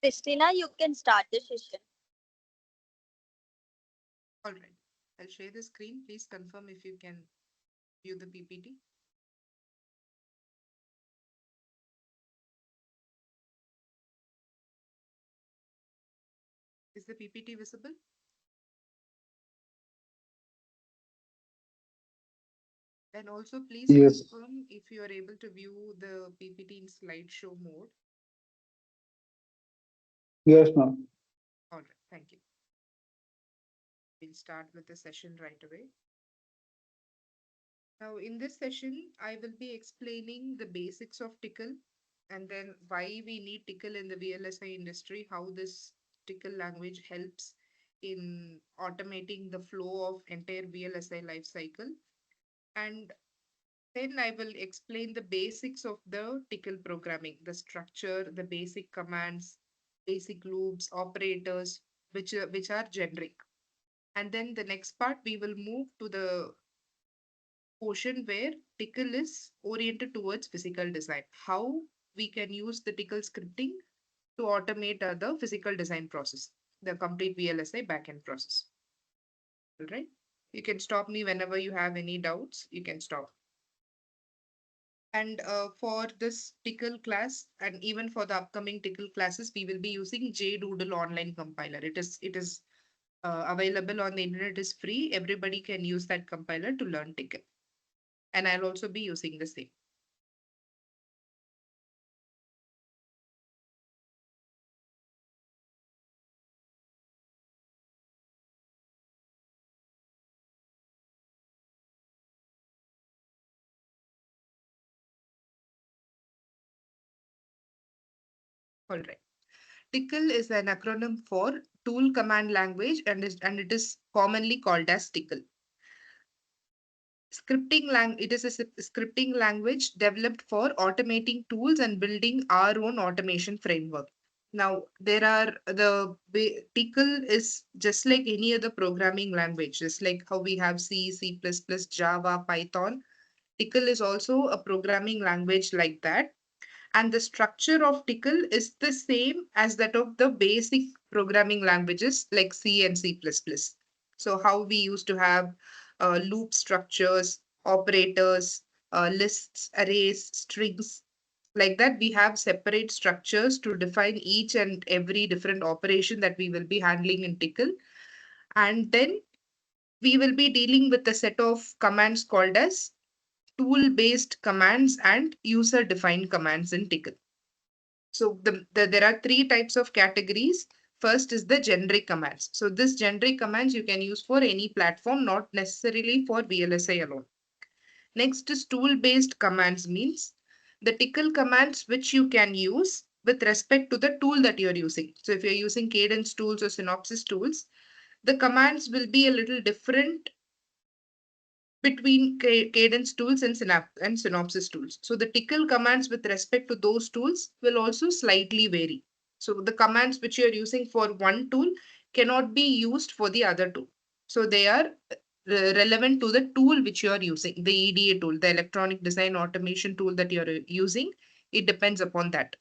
Christina, you can start the session. All right. I'll share the screen. Please confirm if you can view the PPT. Is the PPT visible? And also please Yes, confirm if you are able to view the PPT in slideshow mode. yes, ma'am. All right. Thank you. We'll start with the session right away. Now, in this session, I will be explaining the basics of tickle and then why we need tickle in the VLSI industry, how this tickle language helps in automating the flow of entire VLSI life cycle. And then I will explain the basics of the tickle programming, the structure, the basic commands, basic loops, operators, which are generic. And then the next part, we will move to the portion where tickle is oriented towards physical design. How we can use the tickle scripting to automate the physical design process, the complete VLSI backend process. All right. You can stop me whenever you have any doubts. You can stop. And for this tickle class, and even for the upcoming tickle classes, we will be using JDoodle online compiler. It is available on the internet. It is free. Everybody can use that compiler to learn tickle. And I'll also be using the same. All right. Tickle is an acronym for Tool Command Language and it is commonly called as Tickle. It is a scripting language developed for automating tools and building our own automation framework. Now, Tickle is just like any other programming language, just like how we have C, C++, Java, Python. Tickle is also a programming language like that. And the structure of Tickle is the same as that of the basic programming languages like C and C++. So how we used to have loop structures, operators, lists, arrays, strings, like that, we have separate structures to define each and every different operation that we will be handling in Tickle. And then we will be dealing with a set of commands called as tool-based commands and user-defined commands in Tickle. So there are three types of categories. First is the generic commands. So this generic commands you can use for any platform, not necessarily for VLSI alone. Next is tool-based commands means the tickle commands which you can use with respect to the tool that you're using. So if you're using Cadence tools or Synopsys tools, the commands will be a little different between Cadence tools and Synopsys tools. So the tickle commands with respect to those tools will also slightly vary. So the commands which you're using for one tool cannot be used for the other tool. So they are relevant to the tool which you are using, the EDA tool, the electronic design automation tool that you're using. It depends upon that.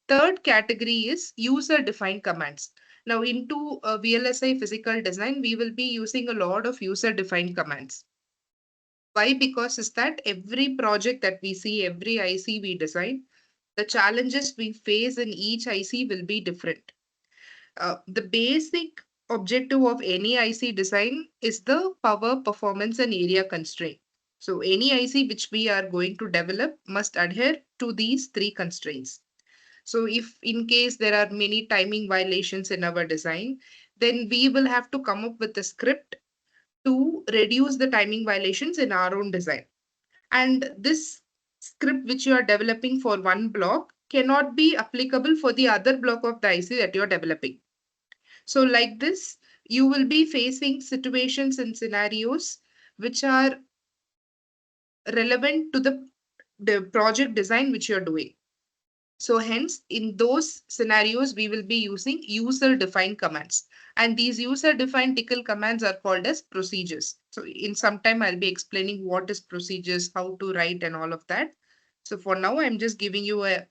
Third category is user defined commands. Now into VLSI physical design, we will be using a lot of user defined commands. Why? Because is that every project that we see, every IC we design, the challenges we face in each IC will be different. The basic objective of any IC design is the power, performance, and area constraint. So any IC which we are going to develop must adhere to these three constraints. So if in case there are many timing violations in our design, then we will have to come up with a script to reduce the timing violations in our own design. And this script which you are developing for one block cannot be applicable for the other block of the IC that you're developing. So like this, you will be facing situations and scenarios which are relevant to the project design which you're doing. So hence, in those scenarios, we will be using user-defined commands. And these user-defined tickle commands are called as procedures. So in some time, I'll be explaining what is procedures, how to write and all of that. So for now, I'm just giving you a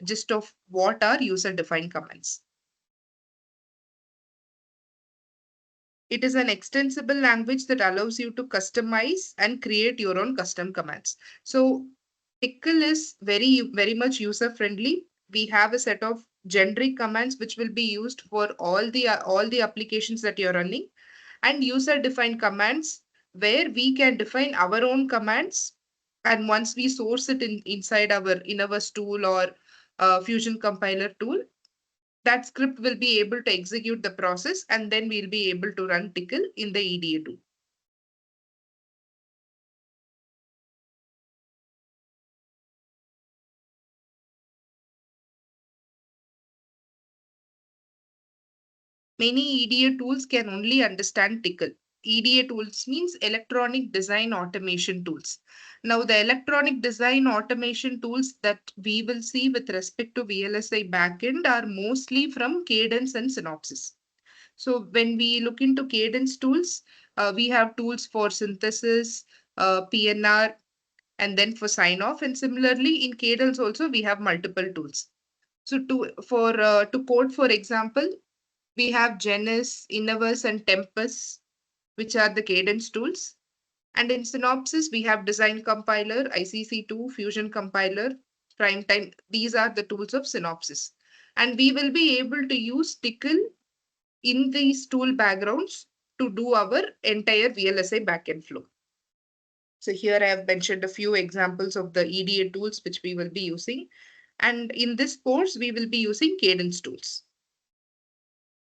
gist of what are user-defined commands. It is an extensible language that allows you to customize and create your own custom commands. So Pickle is very much user friendly. We have a set of generic commands which will be used for all the applications that you're running, and user defined commands where we can define our own commands, and once we source it inside our tool or Fusion compiler tool, that script will be able to execute the process, and then we'll be able to run Tickle in the EDA tool. Many EDA tools can only understand Tickle. EDA tools means electronic design automation tools. Now, the electronic design automation tools that we will see with respect to VLSI backend are mostly from Cadence and Synopsys. So when we look into Cadence tools, we have tools for synthesis, PNR, and then for sign off. And similarly, in Cadence also, we have multiple tools. So to code, for example, we have Genus, Innovus, and Tempus, which are the Cadence tools. And in Synopsys, we have Design Compiler, ICC2, Fusion Compiler, Primetime. These are the tools of Synopsys. And we will be able to use Tickle in these tool backgrounds to do our entire VLSI backend flow. So here I have mentioned a few examples of the EDA tools which we will be using. And in this course, we will be using Cadence tools.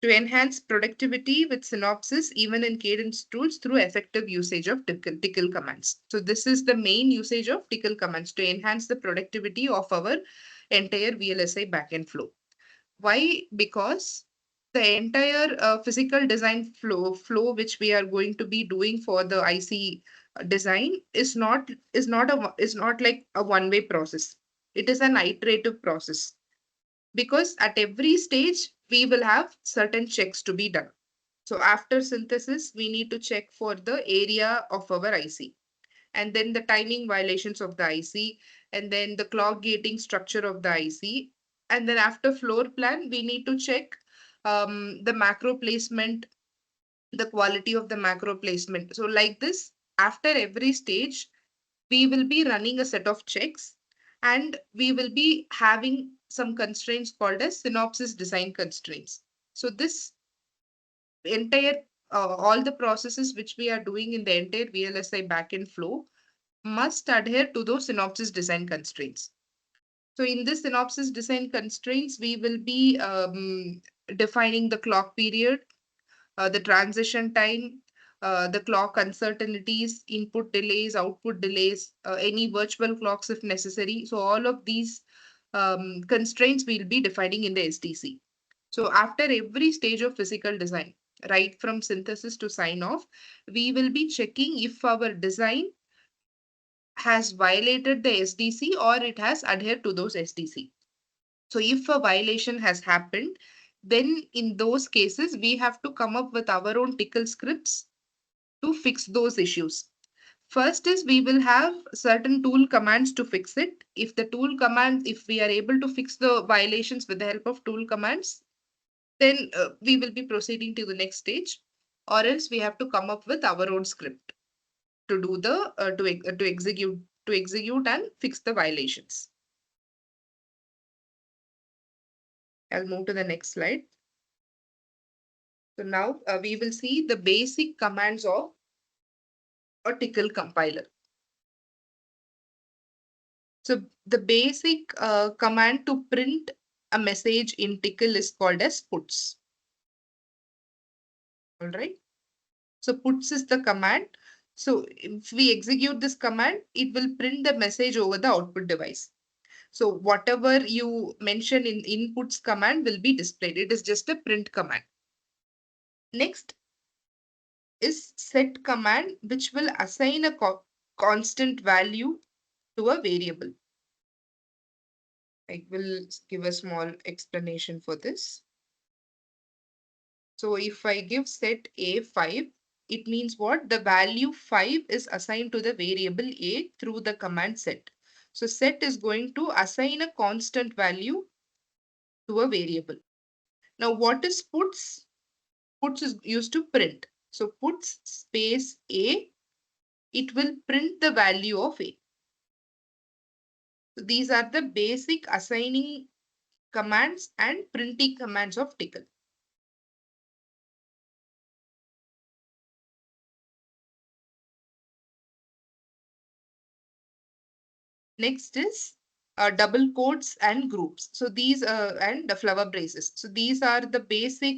To enhance productivity with Synopsys, even in Cadence tools, through effective usage of tickle commands. So this is the main usage of tickle commands to enhance the productivity of our entire VLSI backend flow. Why? Because the entire physical design flow which we are going to be doing for the IC design is not like a one-way process. It is an iterative process, because at every stage we will have certain checks to be done. So after synthesis, we need to check for the area of our IC, and then the timing violations of the IC, and then the clock gating structure of the IC. And then after floor plan, we need to check the macro placement, the quality of the macro placement. So like this, after every stage, we will be running a set of checks, and we will be having some constraints called as synopsis design constraints. So this entire all the processes which we are doing in the entire VLSI backend flow must adhere to those synopsis design constraints. So in this synopsis design constraints, we will be defining the clock period, the transition time, the clock uncertainties, input delays, output delays, any virtual clocks if necessary. So all of these constraints we'll be defining in the SDC. So after every stage of physical design, right from synthesis to sign off, we will be checking if our design has violated the SDC or it has adhered to those SDC. So if a violation has happened, then in those cases, we have to come up with our own tickle scripts to fix those issues. First is we will have certain tool commands to fix it. If we are able to fix the violations with the help of tool commands, then we will be proceeding to the next stage, or else we have to come up with our own script to do the to execute and fix the violations. I'll move to the next slide. So now we will see the basic commands of a tickle compiler. So the basic command to print a message in tickle is called as puts. All right. So puts is the command. So if we execute this command, it will print the message over the output device. So whatever you mention in inputs command will be displayed. It is just a print command. Next is set command, which will assign a constant value to a variable. I will give a small explanation for this. So if I give set A5, it means what? The value 5 is assigned to the variable A through the command set. So set is going to assign a constant value to a variable. Now, what is puts? Puts is used to print. So puts space A, it will print the value of A. So these are the basic assigning commands and printing commands of tickle. Next is double quotes and groups. So these and the flower braces. So these are the basic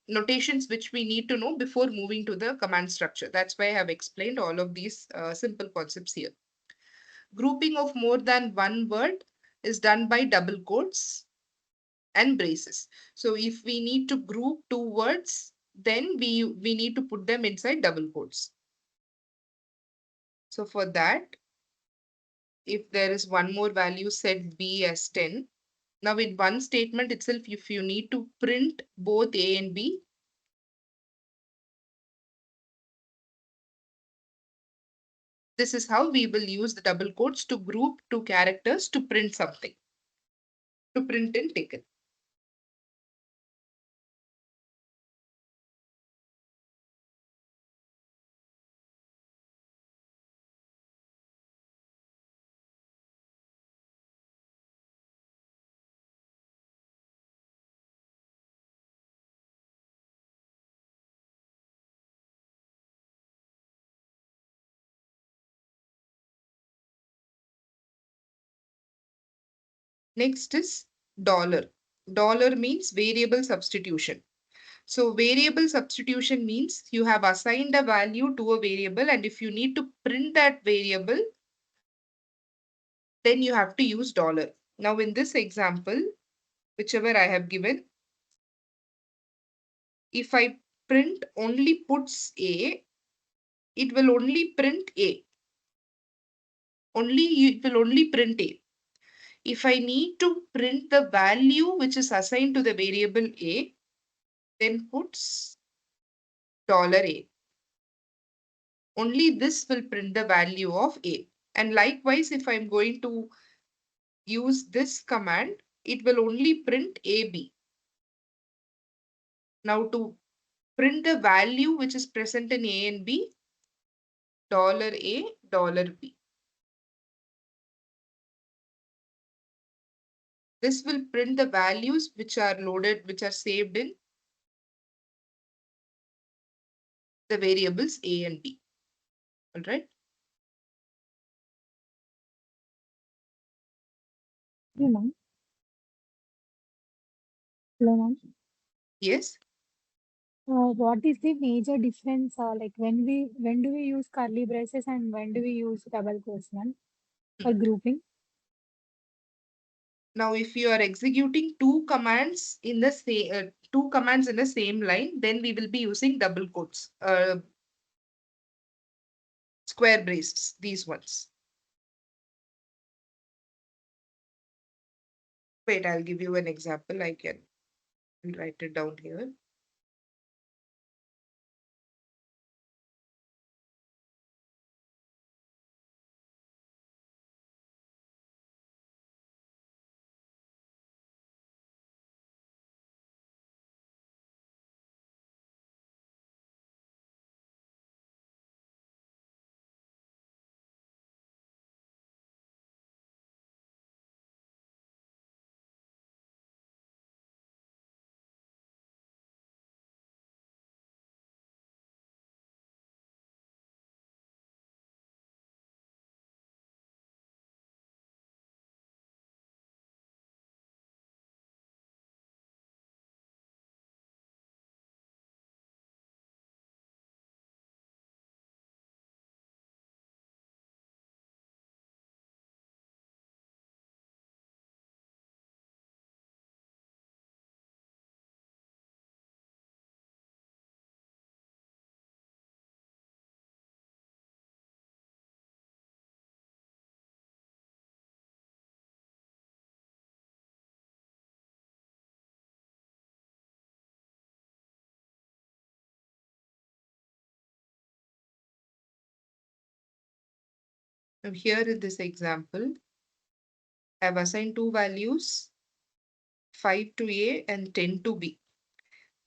notations which we need to know before moving to the command structure. That's why I have explained all of these simple concepts here. Grouping of more than one word is done by double quotes and braces. So if we need to group two words, then we need to put them inside double quotes. So for that, if there is one more value set B as 10, now in one statement itself, if you need to print both A and B, this is how we will use the double quotes to group two characters to print something, to print in ticket. Next is dollar. Dollar means variable substitution. So variable substitution means you have assigned a value to a variable, and if you need to print that variable, then you have to use dollar. Now in this example, whichever I have given, if I print only puts A, it will only print A. It will only print A. If I need to print the value which is assigned to the variable A, then puts $A. Only this will print the value of A. And likewise, if I'm going to use this command, it will only print AB. Now to print the value which is present in A and B, $A, $B. This will print the values which are loaded, which are saved in the variables A and B. All right. Hello, ma'am. Hello, ma'am. Yes. What is the major difference, like when do we use curly braces and when do we use double quotes, ma'am, for grouping? Now, if you are executing two commands in the same line, then we will be using double quotes, square braces, these ones. Wait, I'll give you an example. I can write it down here. Now, here in this example, I've assigned two values 5 to A and 10 to B.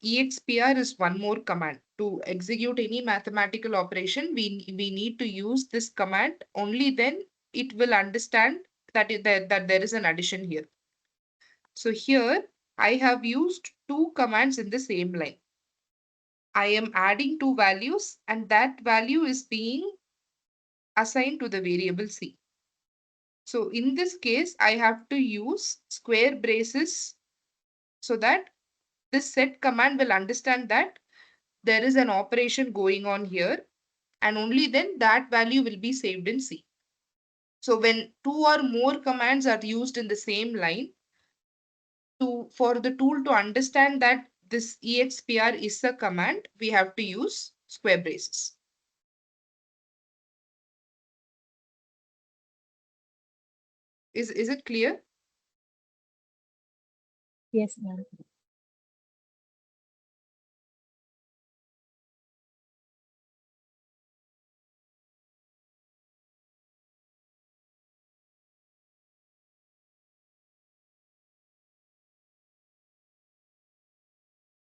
EXPR is one more command. To execute any mathematical operation, we need to use this command. Only then it will understand that there is an addition here. So here I have used two commands in the same line. I am adding two values and that value is being assigned to the variable C. So in this case, I have to use square braces so that this set command will understand that there is an operation going on here and only then that value will be saved in C. So when two or more commands are used in the same line, for the tool to understand that this EXPR is a command, we have to use square braces. Is it clear? Yes, ma'am.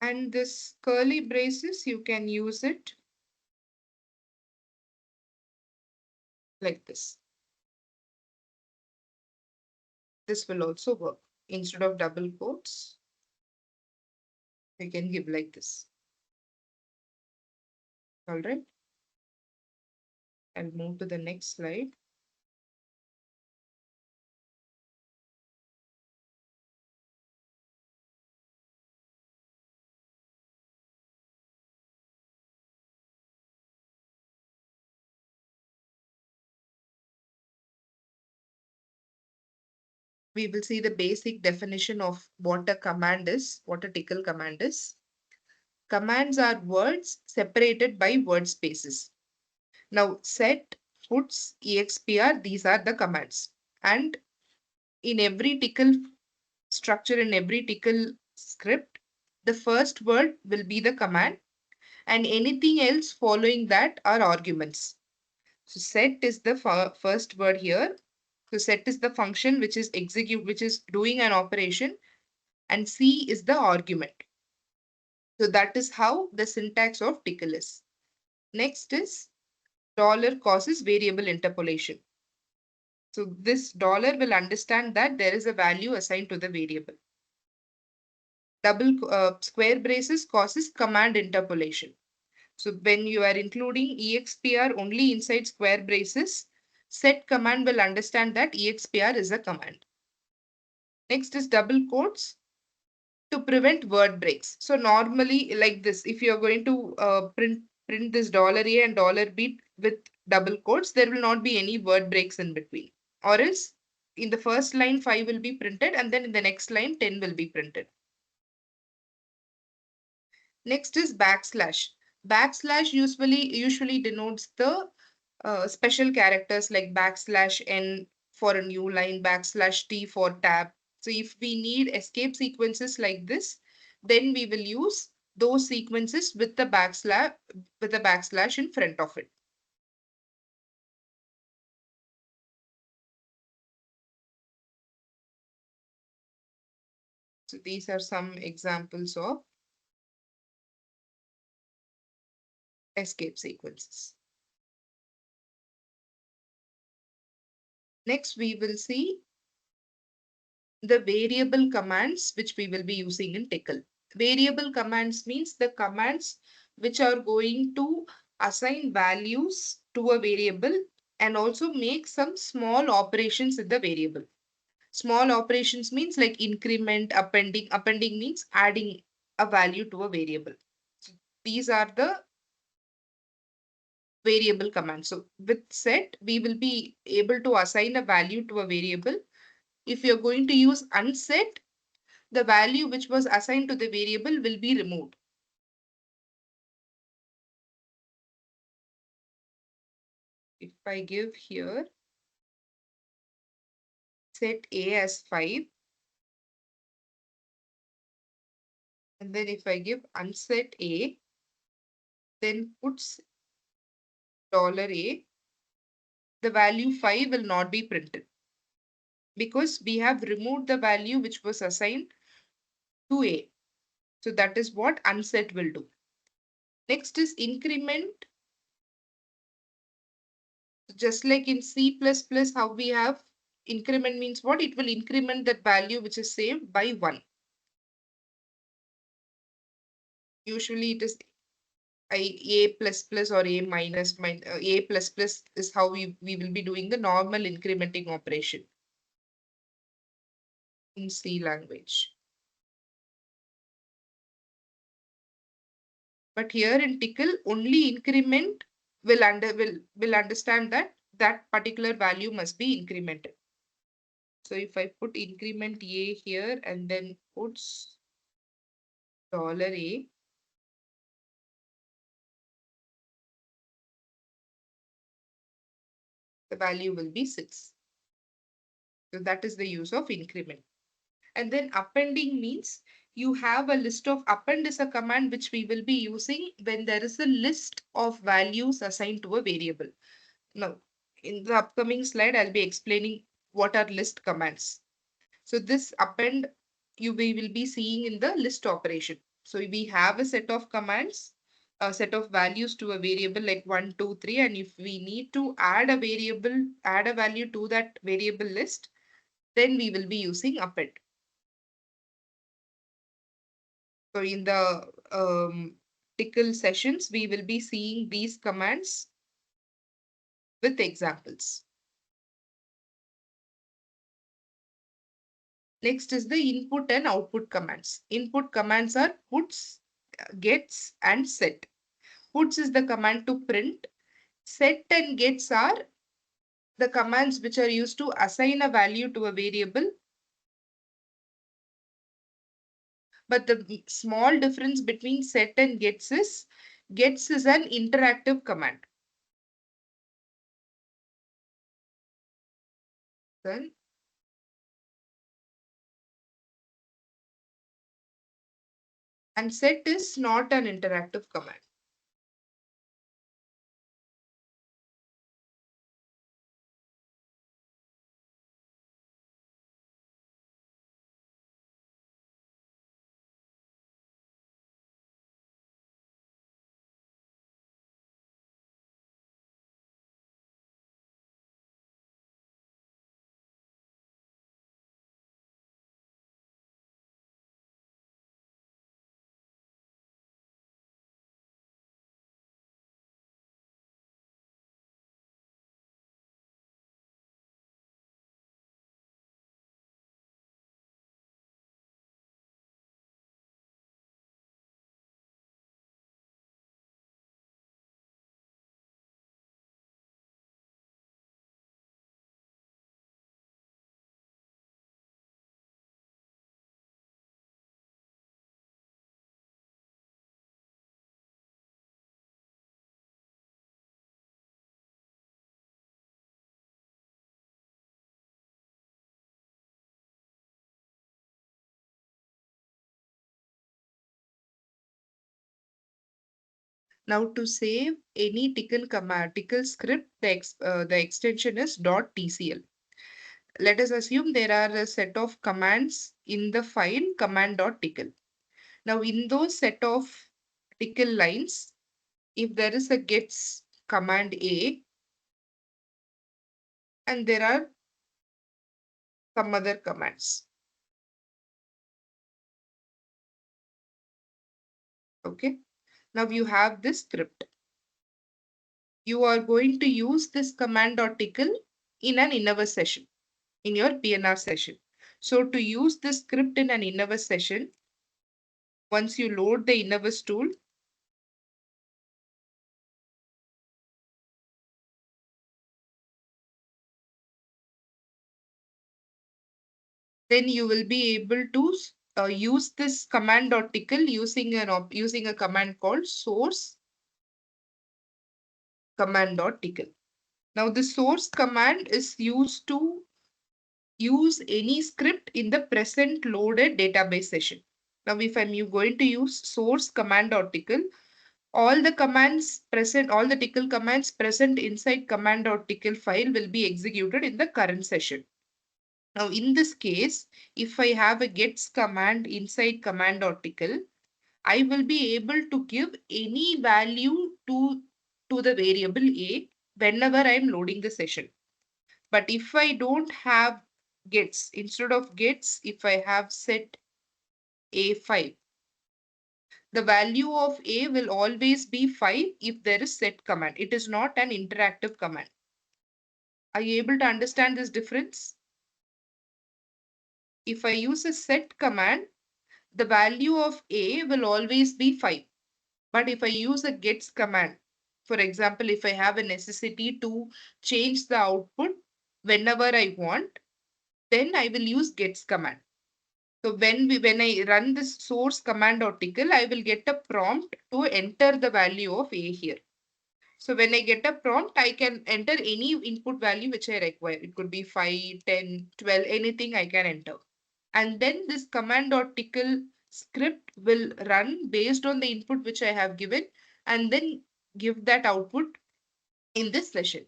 And this curly braces, you can use it like this. This will also work. Instead of double quotes, you can give like this. All right. I'll move to the next slide. We will see the basic definition of what a command is, what a tickle command is. Commands are words separated by word spaces. Now, set, puts, expr, these are the commands. And in every tickle structure, in every tickle script, the first word will be the command and anything else following that are arguments. So set is the first word here. So set is the function which is which is doing an operation, and C is the argument. So that is how the syntax of tickle is. Next is dollar causes variable interpolation. So this dollar will understand that there is a value assigned to the variable. Double square braces causes command interpolation. So when you are including EXPR only inside square braces, set command will understand that EXPR is a command. Next is double quotes to prevent word breaks. So normally like this, if you're going to print this $A and $B with double quotes, there will not be any word breaks in between. Or else in the first line 5 will be printed and then in the next line 10 will be printed. Next is backslash. Backslash usually denotes the special characters like backslash n for a new line, backslash t for tab. So if we need escape sequences like this, then we will use those sequences with the backslash in front of it. So these are some examples of escape sequences. Next, we will see the variable commands which we will be using in tickle. Variable commands means the commands which are going to assign values to a variable and also make some small operations in the variable. Small operations means like increment, appending. Appending means adding a value to a variable. So these are the variable commands. So with set, we will be able to assign a value to a variable. If you're going to use unset, the value which was assigned to the variable will be removed. If I give here set A as 5, and then if I give unset A, then puts $A, the value 5 will not be printed because we have removed the value which was assigned to A. So that is what unset will do. Next is increment. Just like in C++, how we have increment means what? It will increment that value which is same by 1. Usually it is A plus plus or A minus, A plus plus is how we will be doing the normal incrementing operation in C language. But here in Tickle, only increment will understand that that particular value must be incremented. So if I put increment A here and then puts $A, the value will be 6. So that is the use of increment. And then appending means you have a list of append is a command which we will be using when there is a list of values assigned to a variable. Now, in the upcoming slide, I'll be explaining what are list commands. So this append we will be seeing in the list operation. So we have a set of commands, a set of values to a variable like 1, 2, 3, and if we need to add a variable, add a value to that variable list, then we will be using append. So in the Tickle sessions, we will be seeing these commands with examples. Next is the input and output commands. Input commands are puts, gets, and set. Puts is the command to print. Set and gets are the commands which are used to assign a value to a variable. But the small difference between set and gets is an interactive command. Then and set is not an interactive command. Now to save any Tickle command, Tickle script, the extension is .tcl. Let us assume there are a set of commands in the file command.tickle. Now in those set of Tickle lines, if there is a gets command A and there are some other commands. Okay. Now you have this script. You are going to use this command.tickle in an innover session, in your PNR session. So to use this script in an innover session, once you load the innoverse tool, then you will be able to use this command.tickle using a command called source command.tickle. Now the source command is used to use any script in the present loaded database session. Now if I'm going to use source command.tickle, all the tickle commands present inside command.tickle file will be executed in the current session. Now, in this case, if I have a gets command inside command article, I will be able to give any value to the variable A whenever I'm loading the session. But if I don't have gets, instead of gets, if I have set A5, the value of A will always be 5 if there is set command. It is not an interactive command. Are you able to understand this difference? If I use a set command, the value of A will always be 5. But if I use a gets command, for example, if I have a necessity to change the output whenever I want, then I will use gets command. So when I run this source command article, I will get a prompt to enter the value of A here. So when I get a prompt, I can enter any input value which I require. It could be 5, 10, 12, anything I can enter. And then this command article script will run based on the input which I have given and then give that output in this session.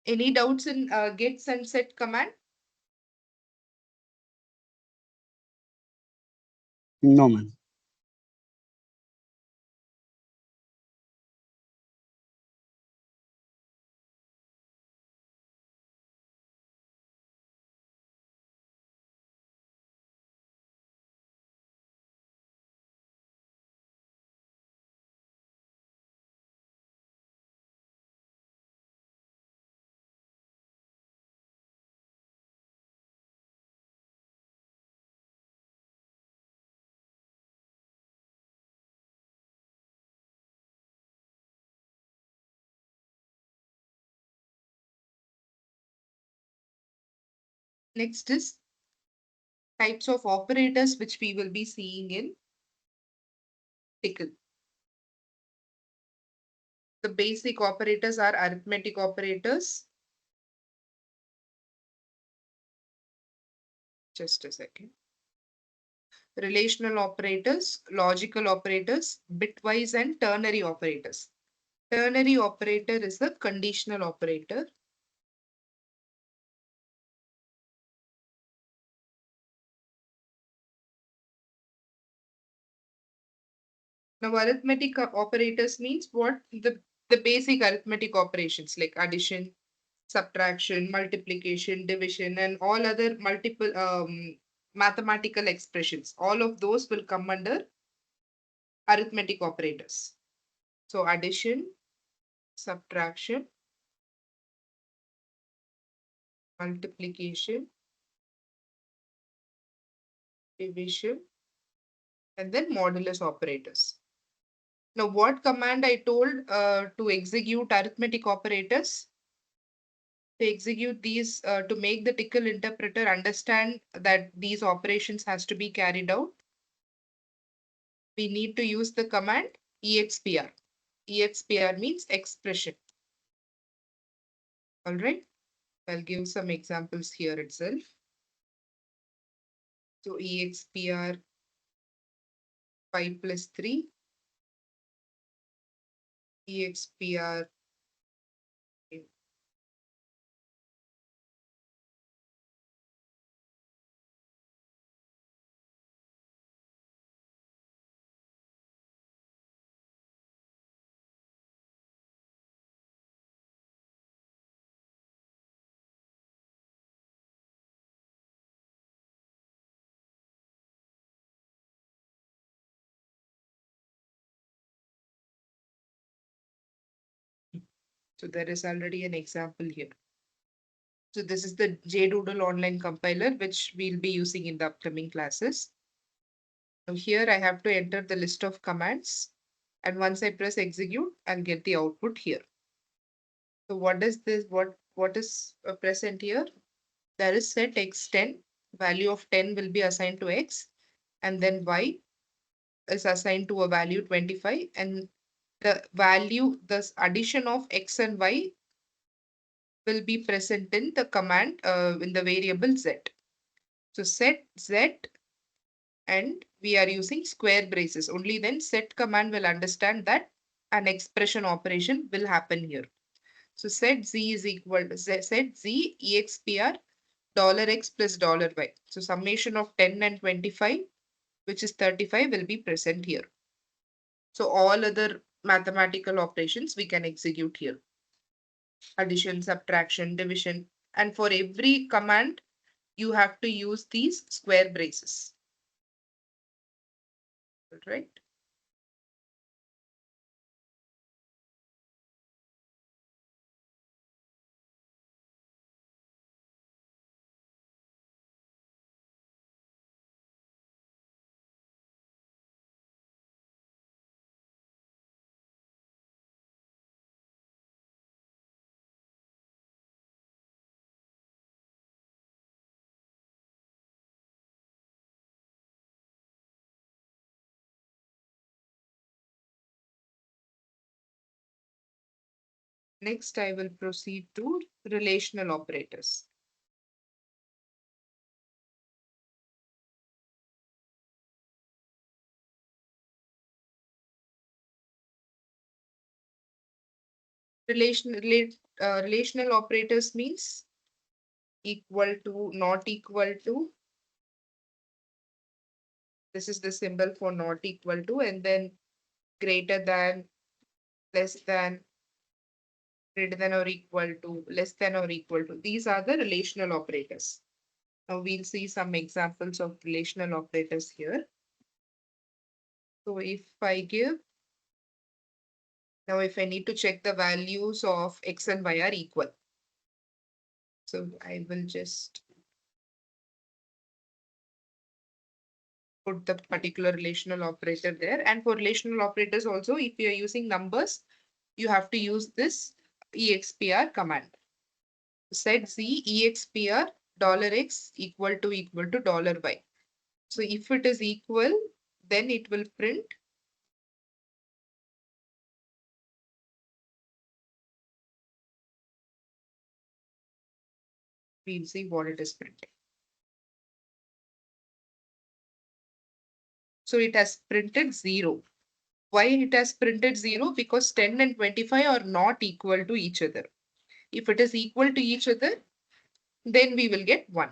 Any doubts in gets and set command? No, ma'am. Next is types of operators which we will be seeing in tickle. The basic operators are arithmetic operators. Just a second. Relational operators, logical operators, bitwise and ternary operators. Ternary operator is a conditional operator. Now, arithmetic operators means what? The basic arithmetic operations like addition, subtraction, multiplication, division, and all other multiple mathematical expressions. All of those will come under arithmetic operators. So addition, subtraction, multiplication, division, and then modulus operators. Now, what command I told to execute arithmetic operators? To execute these, to make the tickle interpreter understand that these operations has to be carried out, we need to use the command expr. Expr means expression. All right. I'll give some examples here itself. So expr 5 plus 3, expr So there is already an example here. So this is the JDoodle online compiler, which we'll be using in the upcoming classes. So here I have to enter the list of commands. And once I press execute, I'll get the output here. So what is this? What is present here? There is set x10. Value of 10 will be assigned to x. And then y is assigned to a value 25. And the value, the addition of x and y will be present in the command in the variable z. So set z, and we are using square braces. Only then set command will understand that an expression operation will happen here. So set z is equal to set z expr $x plus $y. So summation of 10 and 25, which is 35, will be present here. So all other mathematical operations we can execute here. Addition, subtraction, division. And for every command, you have to use these square braces. Right? Next, I will proceed to relational operators. Relational operators means equal to, not equal to. This is the symbol for not equal to, and then greater than, less than, greater than or equal to, less than or equal to. These are the relational operators. Now we'll see some examples of relational operators here. So if I give, now if I need to check the values of x and y are equal. So I will just put the particular relational operator there. And for relational operators also, if you are using numbers, you have to use this expr command. Set z expr $x equal to $y. So if it is equal, then it will print we'll see what it is printing. So it has printed 0. Why it has printed 0? Because 10 and 25 are not equal to each other. If it is equal to each other, then we will get 1.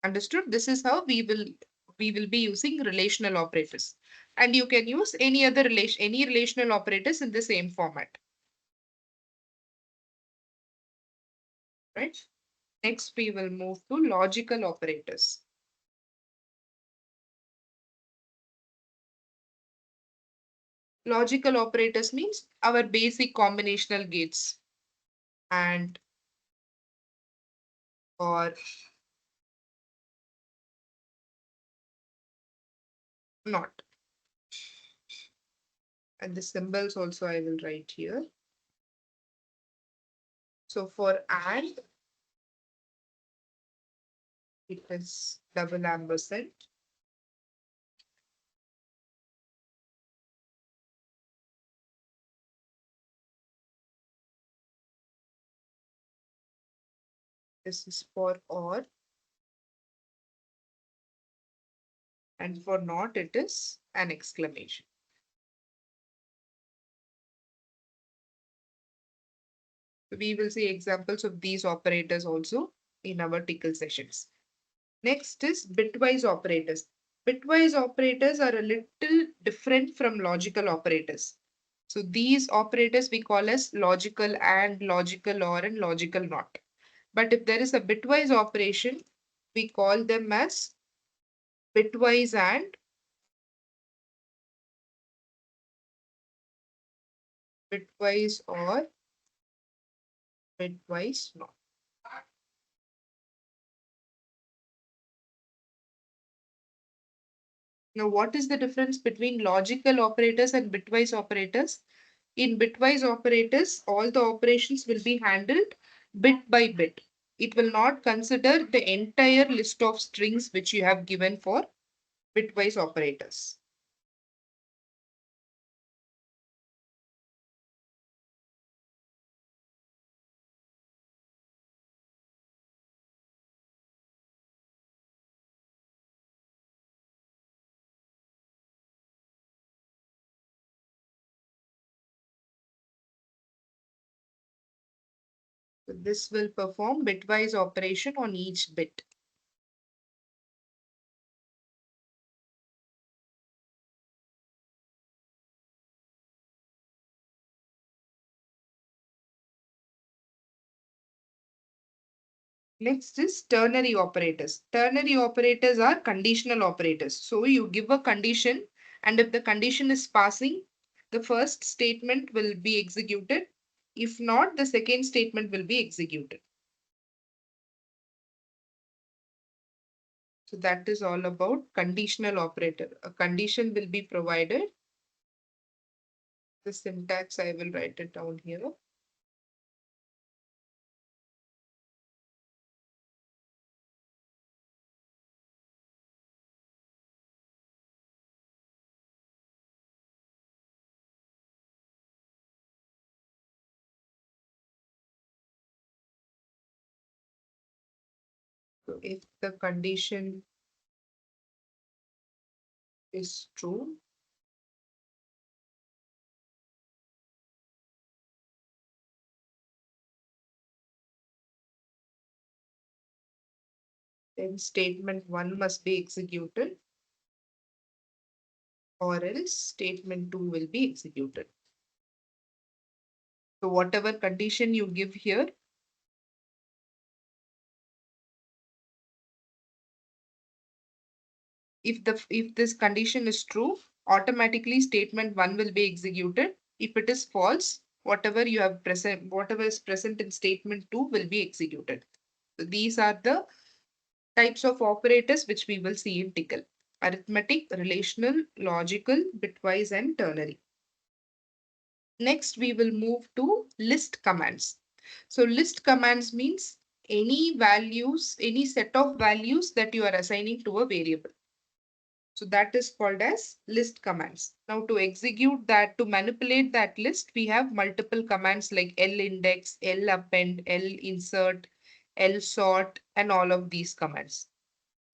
Understood? This is how we will be using relational operators. And you can use any relational operators in the same format. Right? Next, we will move to logical operators. Logical operators means our basic combinational gates and or not. And the symbols also I will write here. So for and, it is double ampersand. This is for or. And for not, it is an exclamation. We will see examples of these operators also in our tickle sessions. Next is bitwise operators. Bitwise operators are a little different from logical operators. So these operators we call as logical and, logical or, and logical not. But if there is a bitwise operation, we call them as bitwise and, bitwise or, bitwise not. Now, what is the difference between logical operators and bitwise operators? In bitwise operators, all the operations will be handled bit by bit. It will not consider the entire list of strings which you have given for bitwise operators. So this will perform bitwise operation on each bit. Next is ternary operators. Ternary operators are conditional operators. So you give a condition, and if the condition is passing, the first statement will be executed. If not, the second statement will be executed. So that is all about conditional operator. A condition will be provided. The syntax, I will write it down here. So if the condition is true, then statement 1 must be executed, or else statement 2 will be executed. So whatever condition you give here, if this condition is true, automatically statement 1 will be executed. If it is false, whatever is present in statement 2 will be executed. So these are the types of operators which we will see in tickle: arithmetic, relational, logical, bitwise, and ternary. Next, we will move to list commands. So list commands means any values, any set of values that you are assigning to a variable. So that is called as list commands. Now to execute that, to manipulate that list, we have multiple commands like lindex, lappend, linsert, lsort, and all of these commands.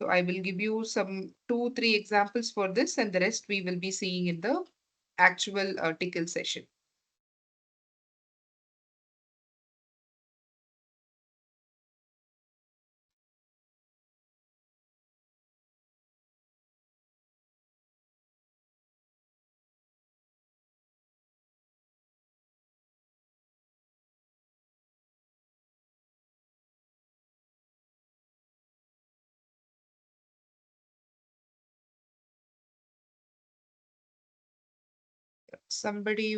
So I will give you some 2, 3 examples for this, and the rest we will be seeing in the actual tickle session. Somebody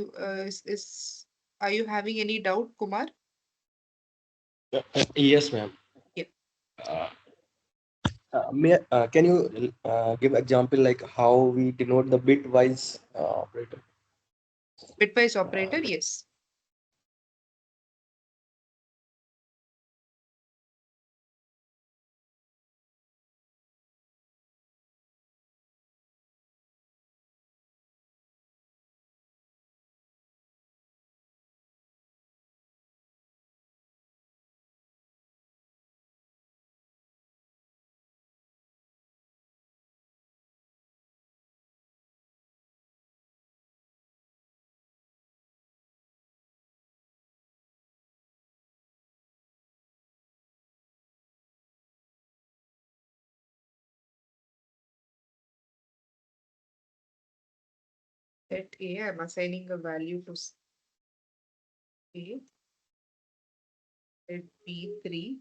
are you having any doubt, Kumar? Yes, ma'am. Yeah. Uh, can you give example like how we denote the bitwise operator? Bitwise Uh, operator, yes. Let A, I'm assigning a value to A. Let B 3.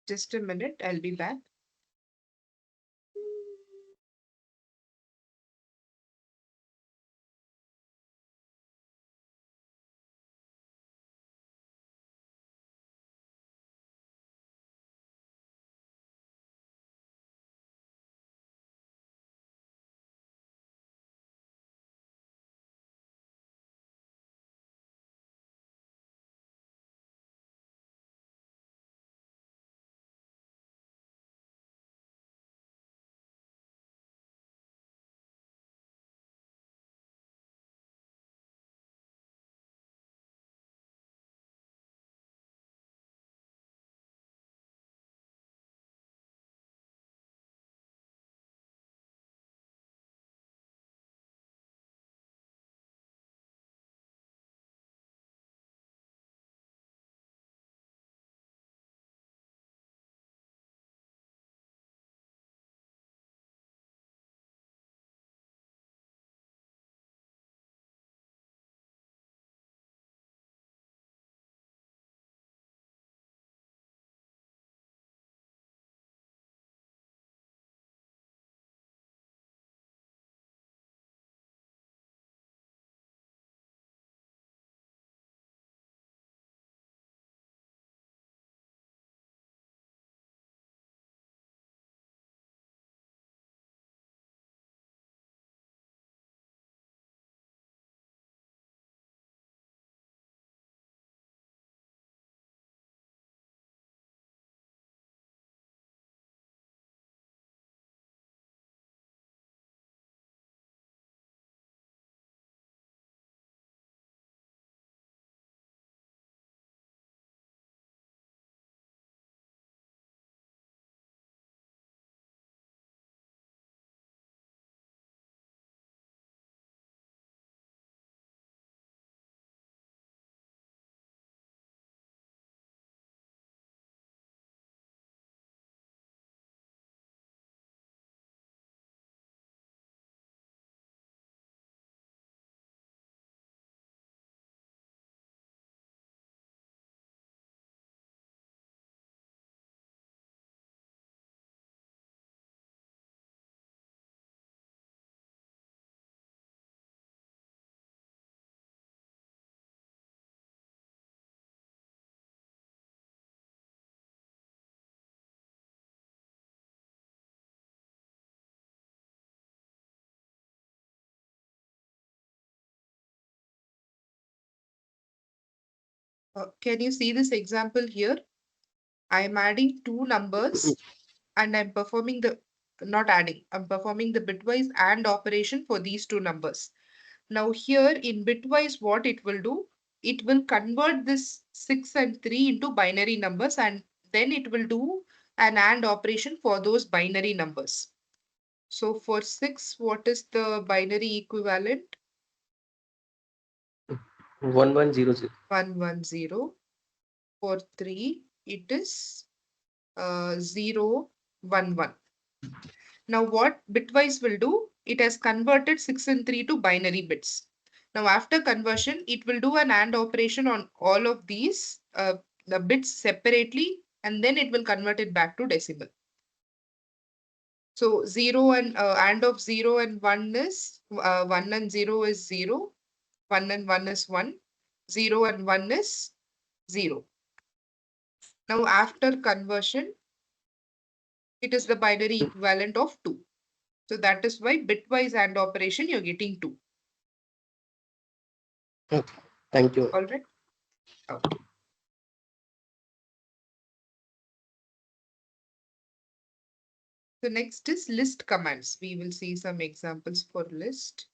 Just a minute, I'll be back. Can you see this example here? I am adding two numbers and I'm performing the, not adding, I'm performing the bitwise AND operation for these two numbers. Now here in bitwise, what it will do, it will convert this 6 and 3 into binary numbers, and then it will do an AND operation for those binary numbers. So for 6, what is the binary equivalent? 1100. 110. For 3, it is 011. Now what bitwise will do? It has converted 6 and 3 to binary bits. Now after conversion, it will do an AND operation on all of these the bits separately, and then it will convert it back to decimal. So 0 and AND of 0 and 1 is 1 and 0 is 0, 1 and 1 is 1, 0 and 1 is 0. Now after conversion, it is the binary equivalent of 2. So that is why bitwise AND operation you're getting 2. Okay. Thank you. All right. Okay. So next is list commands. We will see some examples for list.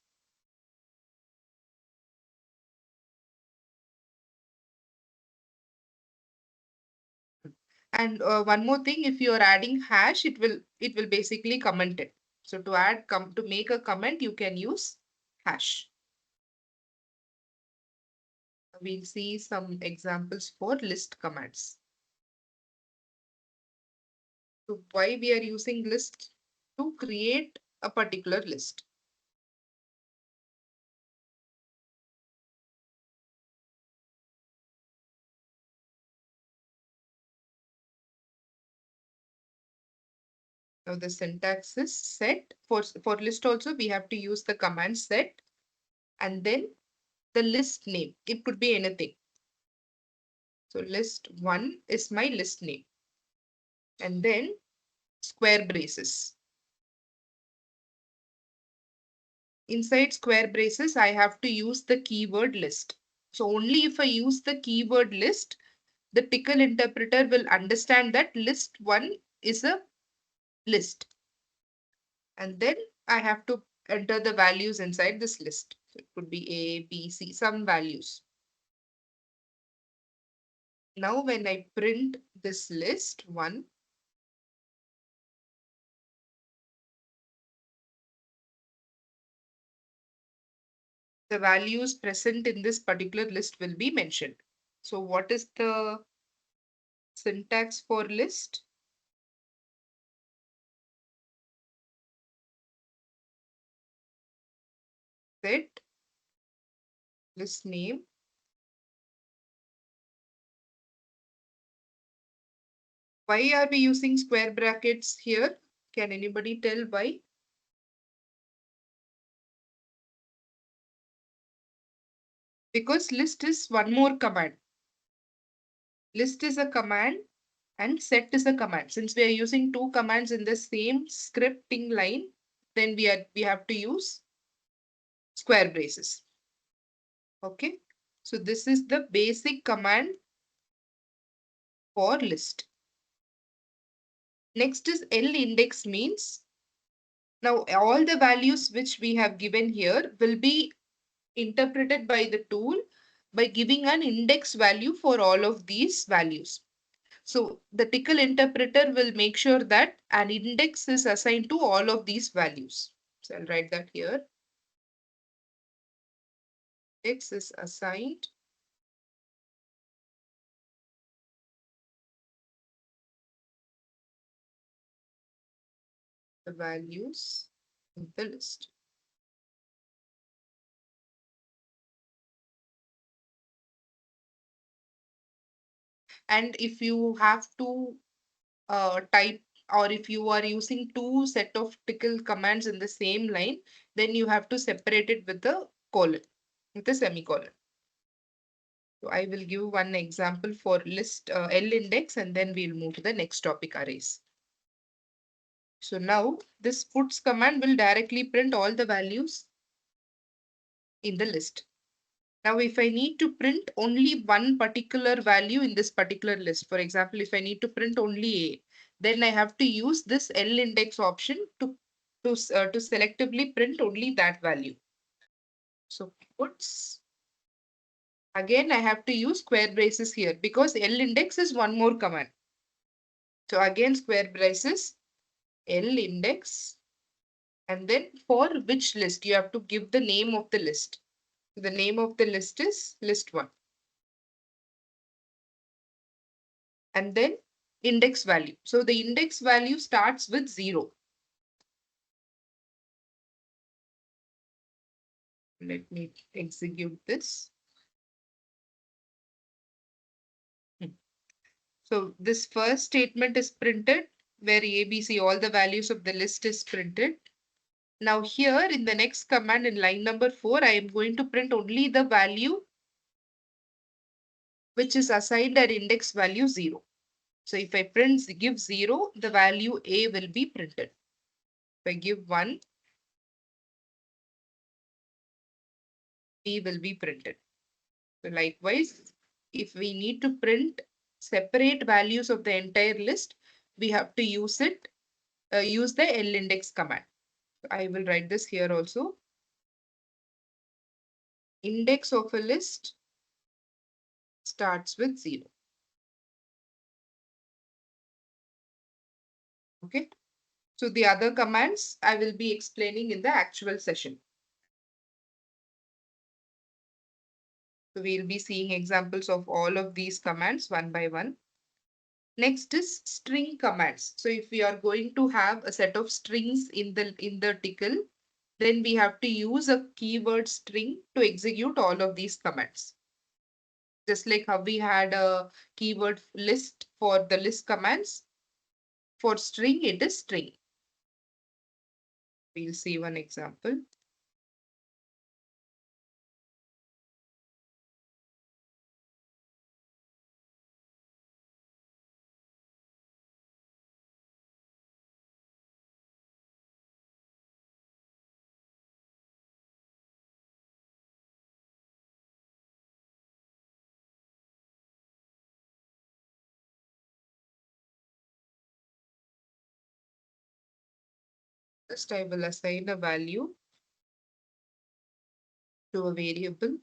And one more thing, if you are adding hash, it will basically comment it. So to add to make a comment, you can use hash. We'll see some examples for list commands. So why we are using list? To create a particular list. Now the syntax is set. For list also, we have to use the command set and then the list name. It could be anything. So list 1 is my list name. And then square braces. Inside square braces, I have to use the keyword list. So only if I use the keyword list, the tickle interpreter will understand that list 1 is a list. And then I have to enter the values inside this list. So it could be A, B, C, some values. Now when I print this list 1, the values present in this particular list will be mentioned. So what is the syntax for list? Set list name. Why are we using square brackets here? Can anybody tell why? Because list is one more command. List is a command and set is a command. Since we are using two commands in the same scripting line, then we have to use square braces. Okay. So this is the basic command for list. Next is L index means. Now all the values which we have given here will be interpreted by the tool by giving an index value for all of these values. So the tickle interpreter will make sure that an index is assigned to all of these values. So I'll write that here. Index is assigned the values in the list. And if you have to type, or if you are using two set of tickle commands in the same line, then you have to separate it with a colon, with a semicolon. So I will give one example for list L index, and then we'll move to the next topic, arrays. So now this puts command will directly print all the values in the list. Now, if I need to print only one particular value in this particular list, for example, if I need to print only A, then I have to use this L index option to selectively print only that value. So puts, again, I have to use square braces here because L index is one more command. So again, square braces, L index, and then for which list you have to give the name of the list. The name of the list is list 1. And then index value. So the index value starts with 0. Let me execute this. So this first statement is printed where ABC, all the values of the list is printed. Now here in the next command in line number 4, I am going to print only the value which is assigned at index value 0. So if I give 0, the value A will be printed. If I give 1, B will be printed. So likewise, if we need to print separate values of the entire list, we have to use the L index command. I will write this here also. Index of a list starts with 0. Okay. So the other commands I will be explaining in the actual session. So we'll be seeing examples of all of these commands one by one. Next is string commands. So if we are going to have a set of strings in the tickle, then we have to use a keyword string to execute all of these commands. Just like how we had a keyword list for the list commands, for string, it is string. We'll see one example. First, I will assign a value to a variable.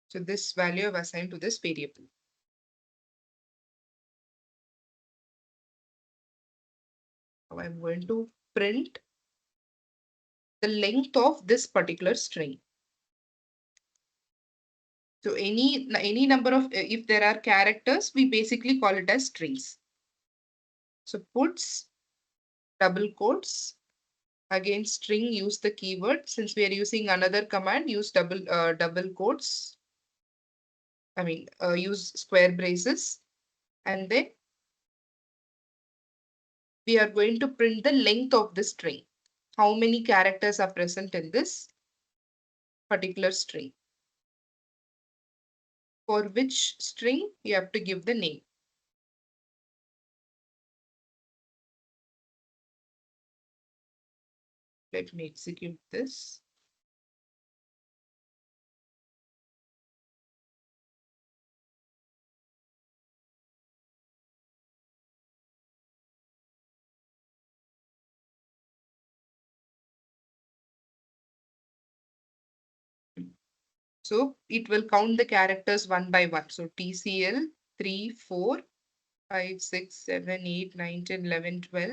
So this value I've assigned to this variable. Now I'm going to print the length of this particular string. So any number of, if there are characters, we basically call it as strings. So puts, double quotes, again string, use the keyword. Since we are using another command, use double quotes. Use square braces. And then we are going to print the length of the string. How many characters are present in this particular string? For which string you have to give the name. Let me execute this. So it will count the characters one by one. So TCL 3, 4, 5, 6, 7, 8, 9, 10, 11, 12,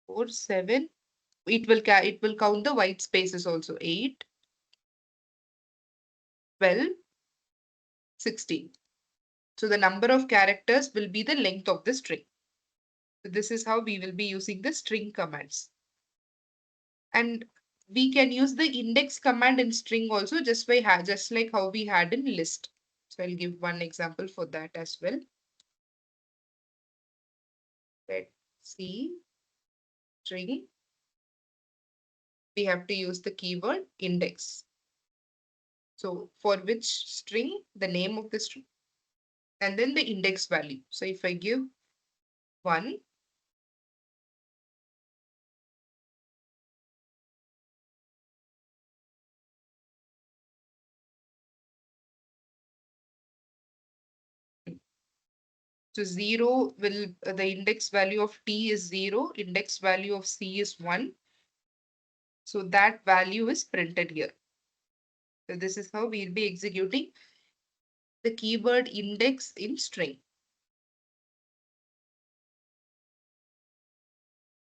4, 7. It will count the white spaces also. 8, 12, 16. So the number of characters will be the length of the string. So this is how we will be using the string commands. And we can use the index command in string also just like how we had in list. So I'll give one example for that as well. Let's see. String. We have to use the keyword index. So for which string, the name of the string, and then the index value. So if I give 1. So 0 will, the index value of T is 0, index value of C is 1. So that value is printed here. So this is how we'll be executing the keyword index in string.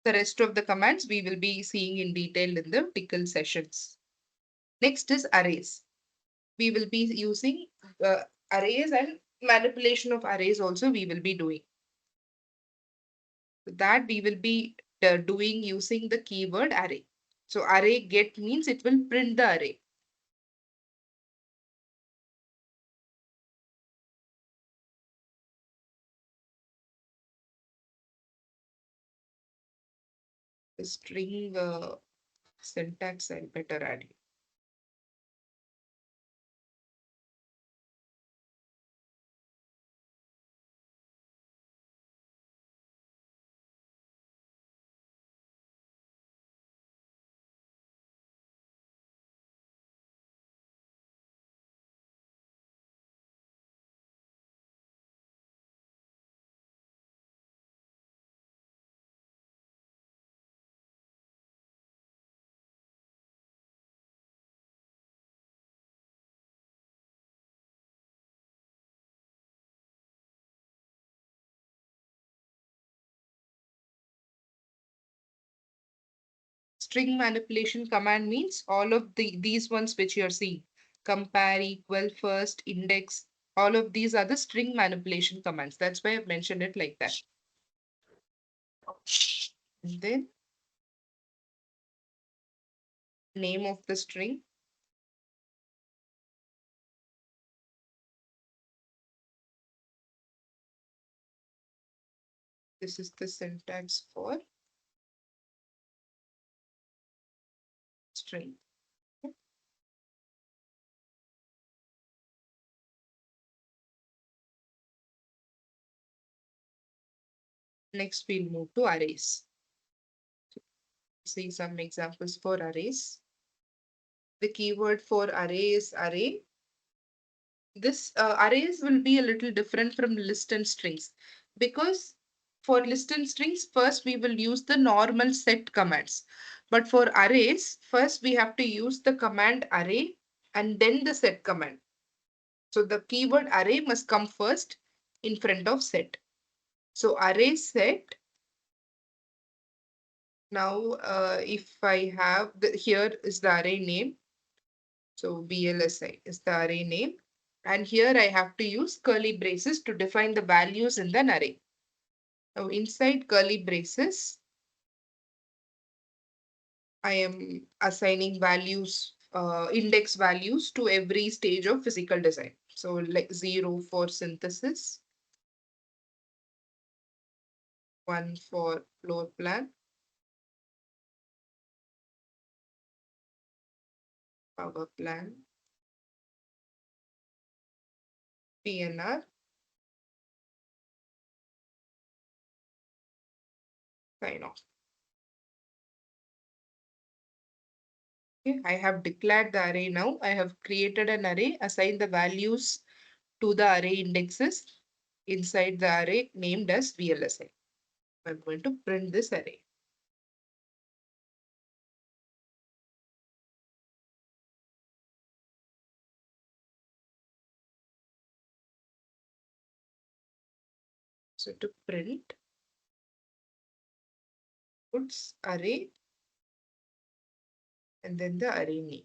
The rest of the commands we will be seeing in detail in the tickle sessions. Next is arrays. We will be using arrays and manipulation of arrays also we will be doing. That we will be doing using the keyword array. So array get means it will print the array. The string syntax I'll better add here. String manipulation command means all of these ones which you're seeing. Compare, equal, first, index, all of these are the string manipulation commands. That's why I've mentioned it like that. And then name of the string. This is the syntax for string. Next, we'll move to arrays. See some examples for arrays. The keyword for array is array. This arrays will be a little different from list and strings because for list and strings, first we will use the normal set commands. But for arrays, first we have to use the command array and then the set command. So the keyword array must come first in front of set. So array set. Now, if I have here is the array name. So VLSI is the array name. And here I have to use curly braces to define the values in the array. Now inside curly braces, I am assigning values, index values to every stage of physical design. So like 0 for synthesis, 1 for floor plan, power plan, PNR, sign off. Okay, I have declared the array now. I have created an array, assigned the values to the array indexes inside the array named as VLSI. I'm going to print this array. So to print, puts array and then the array name.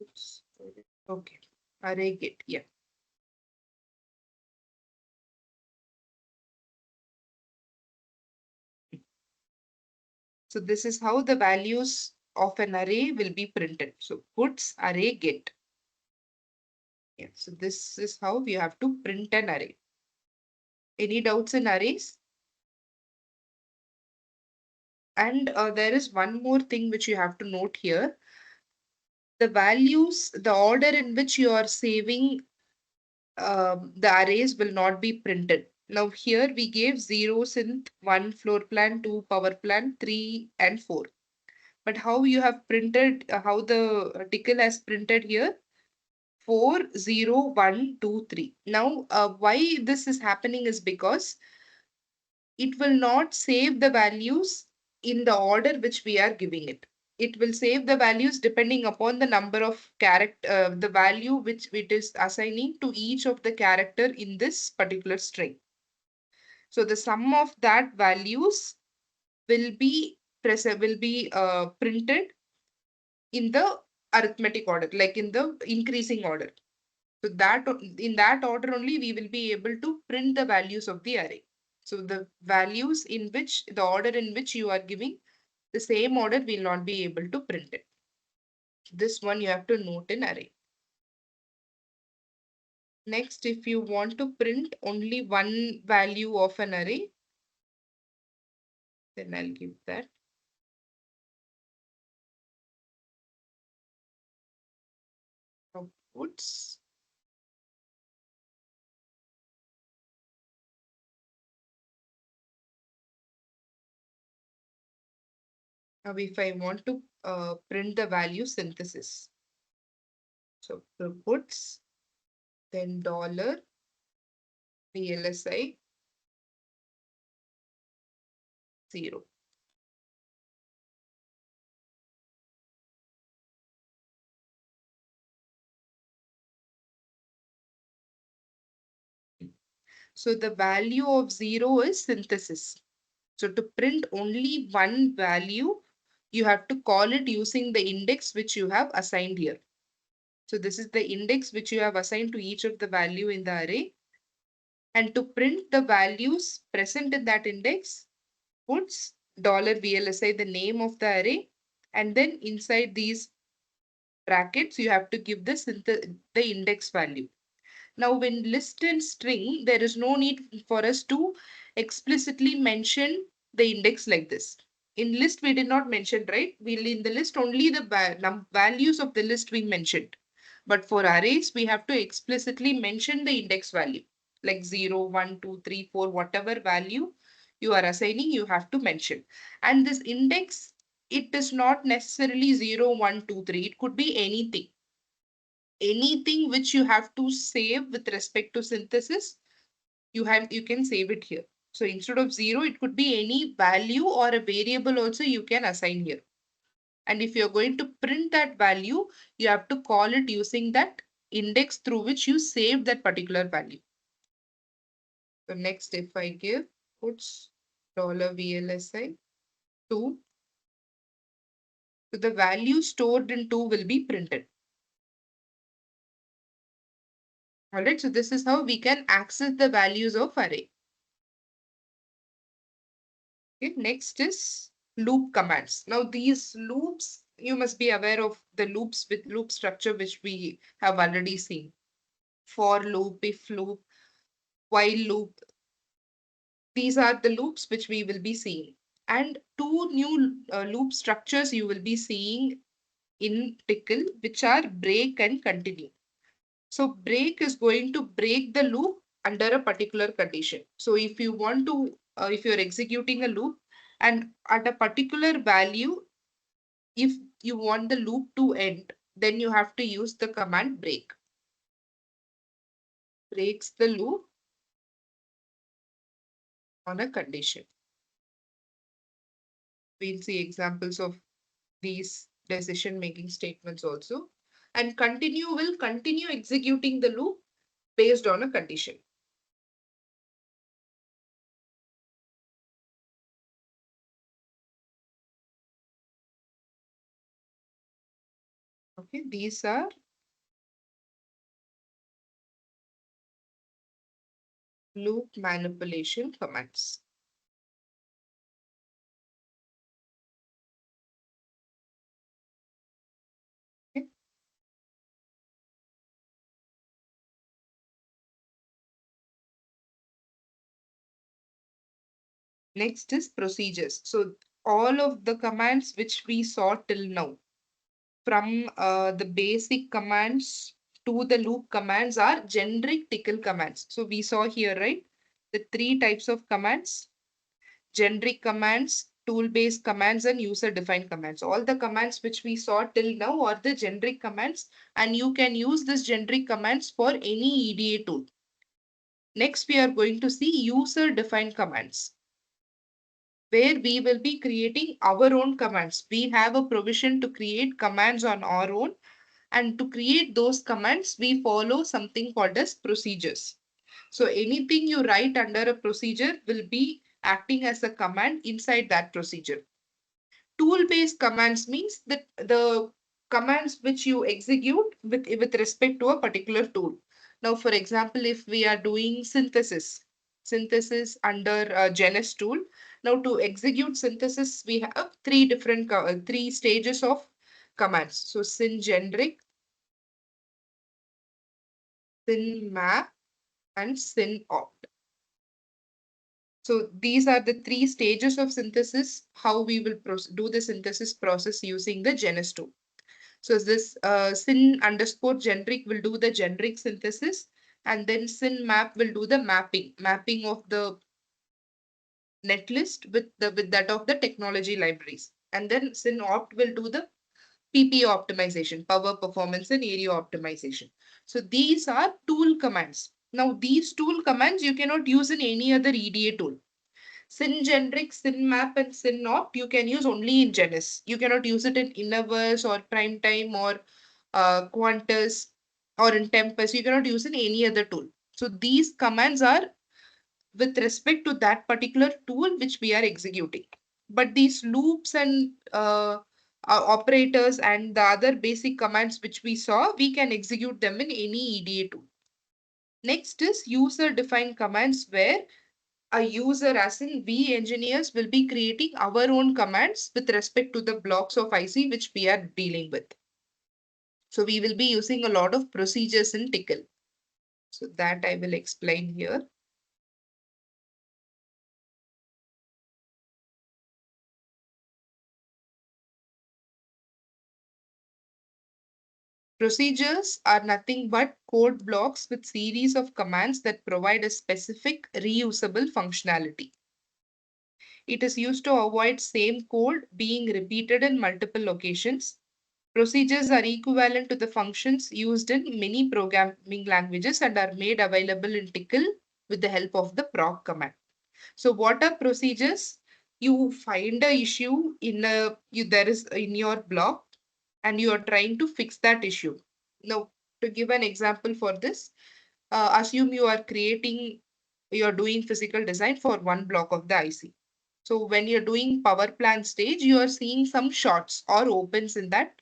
Oops. Okay, array get. Yeah. So this is how the values of an array will be printed. So puts array get. Yeah. So this is how we have to print an array. Any doubts in arrays? And there is one more thing which you have to note here. The values, the order in which you are saving the arrays will not be printed. Now here we gave zeros in 1 floor plan, 2 power plan, 3 and 4. But how you have printed, how the tickle has printed here? 4, 0, 1, 2, 3. Now why this is happening is because it will not save the values in the order which we are giving it. It will save the values depending upon the number of character, the value which it is assigning to each of the character in this particular string. So the sum of that values will be printed in the arithmetic order, like in the increasing order. So that in that order only we will be able to print the values of the array. So the values in which the order in which you are giving the same order will not be able to print it. This one you have to note in array. Next, if you want to print only one value of an array, then I'll give that. Outputs. Now, if I want to print the value synthesis, so the puts, then dollar VLSI 0. So the value of 0 is synthesis. So to print only one value, you have to call it using the index which you have assigned here. So this is the index which you have assigned to each of the value in the array. And to print the values present in that index, puts $VLSI, the name of the array. And then inside these brackets, you have to give the index value. Now, when list and string, there is no need for us to explicitly mention the index like this. In list, we did not mention, right? We'll in the list only the values of the list we mentioned. But for arrays, we have to explicitly mention the index value like 0, 1, 2, 3, 4, whatever value you are assigning, you have to mention. And this index, it is not necessarily 0, 1, 2, 3. It could be anything. Anything which you have to save with respect to synthesis, you can save it here. So instead of 0, it could be any value or a variable also you can assign here. And if you're going to print that value, you have to call it using that index through which you save that particular value. So next, if I give puts $VLSI 2, so the value stored in 2 will be printed. All right, so this is how we can access the values of array. Okay, next is loop commands. Now these loops, you must be aware of the loops with loop structure, which we have already seen. For loop, if loop, while loop. These are the loops which we will be seeing. And two new loop structures you will be seeing in Tickle, which are break and continue. So break is going to break the loop under a particular condition. So if you want to, if you're executing a loop and at a particular value, if you want the loop to end, then you have to use the command break. Breaks the loop on a condition. We'll see examples of these decision making statements also. And continue will continue executing the loop based on a condition. Okay, these are loop manipulation commands. Okay. Next is procedures. So all of the commands which we saw till now, from the basic commands to the loop commands, are generic tickle commands. So we saw here, right? The three types of commands: generic commands, tool-based commands, and user-defined commands. All the commands which we saw till now are the generic commands, and you can use this generic commands for any EDA tool. Next, we are going to see user-defined commands, where we will be creating our own commands. We have a provision to create commands on our own, and to create those commands, we follow something called as procedures. So anything you write under a procedure will be acting as a command inside that procedure. Tool-based commands means that the commands which you execute with respect to a particular tool. Now, for example, if we are doing synthesis under a Genus tool, now to execute synthesis, we have three stages of commands. So syn generic, syn map, and syn opt. So these are the three stages of synthesis, how we will do the synthesis process using the Genus tool. So this syn underscore generic will do the generic synthesis, and then syn map will do the mapping of the netlist with that of the technology libraries. And then syn opt will do the PPO optimization, power performance and area optimization. So these are tool commands. Now these tool commands you cannot use in any other EDA tool. Syn generic, syn map, and syn opt you can use only in Genus. You cannot use it in Innoverse or Primetime or Quantus or in Tempest. You cannot use in any other tool. So these commands are with respect to that particular tool which we are executing. But these loops and operators and the other basic commands which we saw, we can execute them in any EDA tool. Next is user-defined commands, where a user, as in we engineers, will be creating our own commands with respect to the blocks of IC which we are dealing with. So we will be using a lot of procedures in Tickle. So that I will explain here. Procedures are nothing but code blocks with series of commands that provide a specific reusable functionality. It is used to avoid same code being repeated in multiple locations. Procedures are equivalent to the functions used in many programming languages and are made available in Tickle with the help of the proc command. So what are procedures? You find a issue there is in your block, and you are trying to fix that issue. Now, to give an example for this, assume you're doing physical design for one block of the IC. So when you're doing power plant stage, you are seeing some shorts or opens in that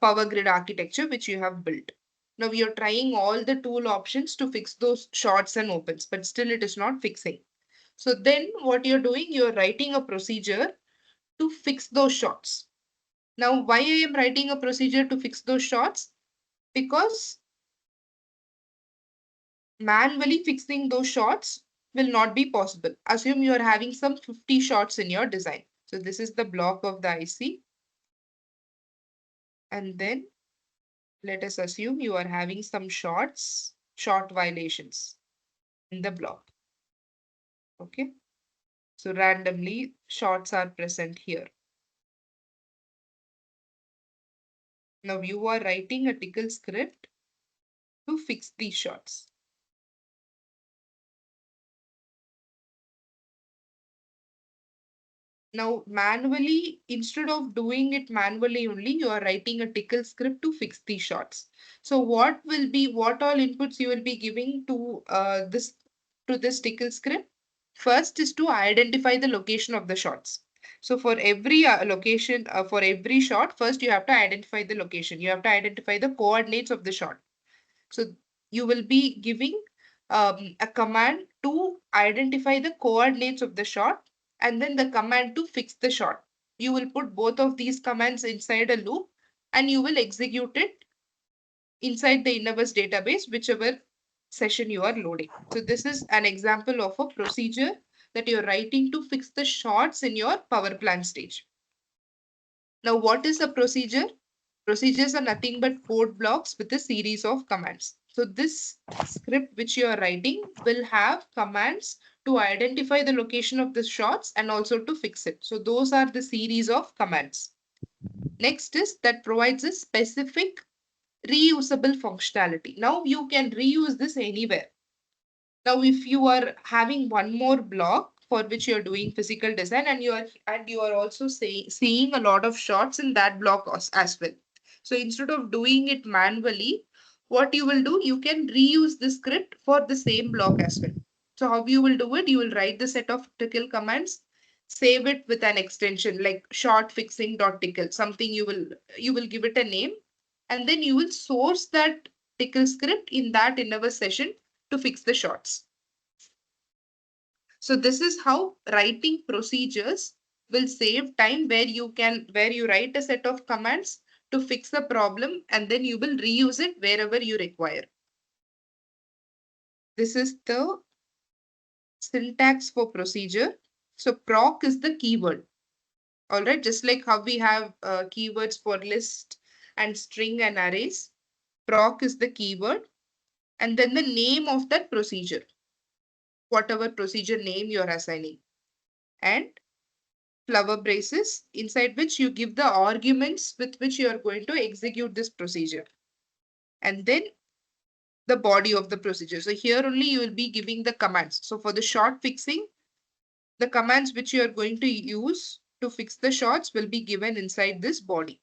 power grid architecture which you have built. Now you're trying all the tool options to fix those shorts and opens, but still it is not fixing. So then what you're doing, you're writing a procedure to fix those shorts. Now, why I am writing a procedure to fix those shorts? Because manually fixing those shorts will not be possible. Assume you are having some 50 shorts in your design. So this is the block of the IC. And then let us assume you are having some short violations in the block. Okay. So randomly shorts are present here. Now you are writing a tickle script to fix these shorts. Now, manually, instead of doing it manually only, you are writing a tickle script to fix these shorts. So what all inputs you will be giving to this tickle script? First is to identify the location of the shorts. So for every location, for every short, first you have to identify the location. You have to identify the coordinates of the short. So you will be giving a command to identify the coordinates of the shot, and then the command to fix the shot. You will put both of these commands inside a loop and you will execute it inside the Innovus database, whichever session you are loading. So this is an example of a procedure that you're writing to fix the shots in your power plant stage. Now, what is a procedure? Procedures are nothing but code blocks with a series of commands. So this script which you are writing will have commands to identify the location of the shots and also to fix it. So those are the series of commands. Next is that provides a specific reusable functionality. Now you can reuse this anywhere. Now, if you are having one more block for which you're doing physical design and you are also seeing a lot of shots in that block as well. So instead of doing it manually, what you will do, you can reuse the script for the same block as well. So how you will do it, you will write the set of tickle commands, save it with an extension like short fixing.tickle, something you will give it a name, and then you will source that tickle script in that Innovus session to fix the shots. So this is how writing procedures will save time, where you write a set of commands to fix the problem and then you will reuse it wherever you require. This is the syntax for procedure. So proc is the keyword. All right, just like how we have keywords for list and string and arrays, proc is the keyword, and then the name of that procedure, whatever procedure name you're assigning, and flower braces inside which you give the arguments with which you are going to execute this procedure, and then the body of the procedure. So here only you will be giving the commands. So for the shot fixing, the commands which you are going to use to fix the shots will be given inside this body.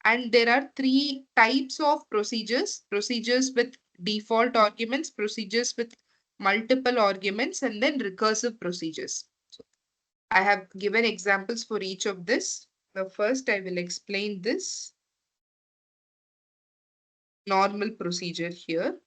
And there are three types of procedures: procedures with default arguments, procedures with multiple arguments, and then recursive procedures. So I have given examples for each of this. Now first I will explain this normal procedure here.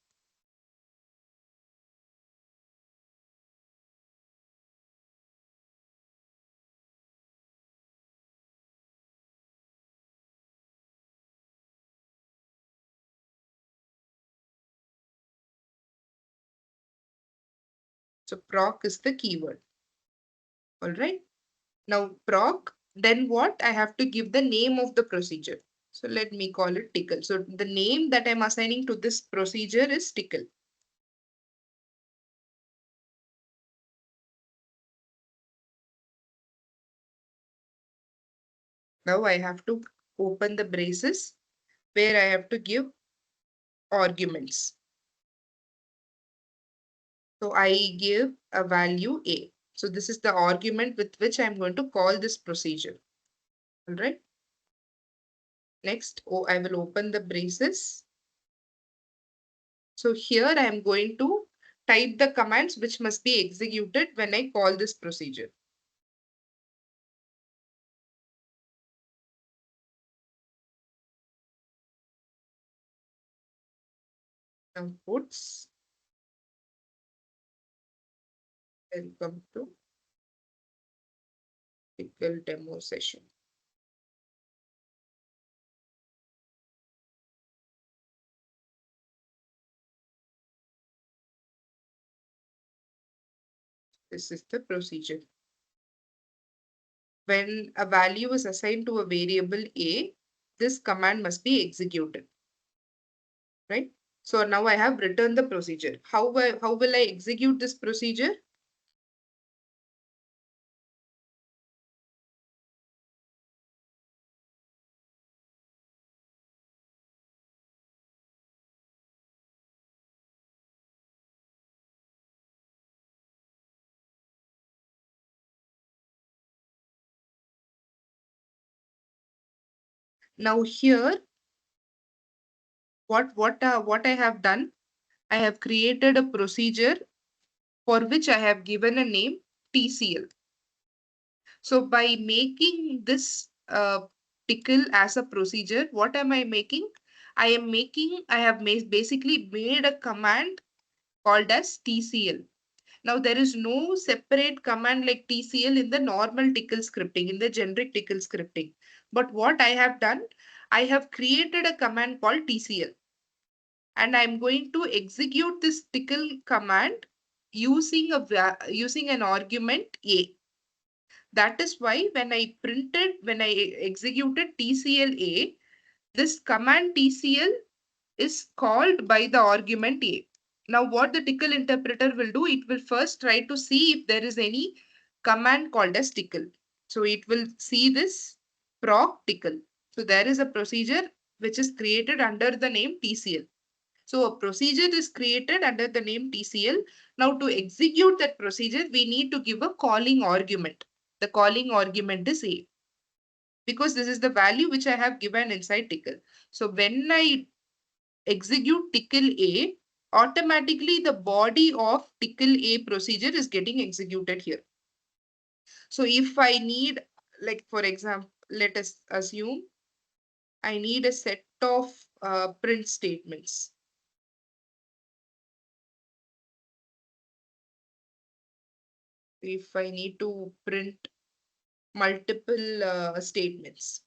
So proc is the keyword. All right. Now proc, then what? I have to give the name of the procedure. So let me call it tickle. So the name that I'm assigning to this procedure is tickle. Now I have to open the braces where I have to give arguments. So I give a value A. So this is the argument with which I'm going to call this procedure. All right. Next, I will open the braces. So here I am going to type the commands which must be executed when I call this procedure. Now puts, welcome to pickle demo session. This is the procedure. When a value is assigned to a variable A, this command must be executed, right? So now I have written the procedure. How will I execute this procedure? Now here, what I have done, I have created a procedure for which I have given a name TCL. So by making this tickle as a procedure, what am I making? I have basically made a command called as TCL. Now there is no separate command like TCL in the normal tickle scripting, in the generic tickle scripting. But what I have done, I have created a command called TCL. And I'm going to execute this tickle command using an argument A. That is why when I executed TCLA, this command TCL is called by the argument A. Now what the tickle interpreter will do, it will first try to see if there is any command called as tickle. So it will see this proc tickle. So there is a procedure which is created under the name TCL. So a procedure is created under the name TCL. Now to execute that procedure, we need to give a calling argument. The calling argument is A, because this is the value which I have given inside tickle. So when I execute tickle A, automatically the body of tickle A procedure is getting executed here. So if I need, like for example, let us assume I need a set of print statements. If I need to print multiple statements.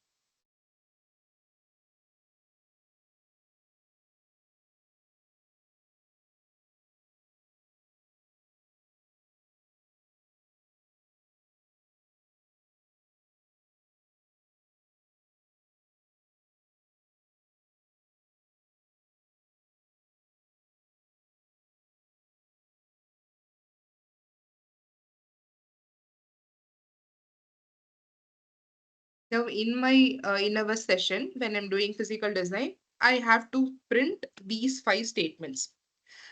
Now in our session, when I'm doing physical design, I have to print these 5 statements.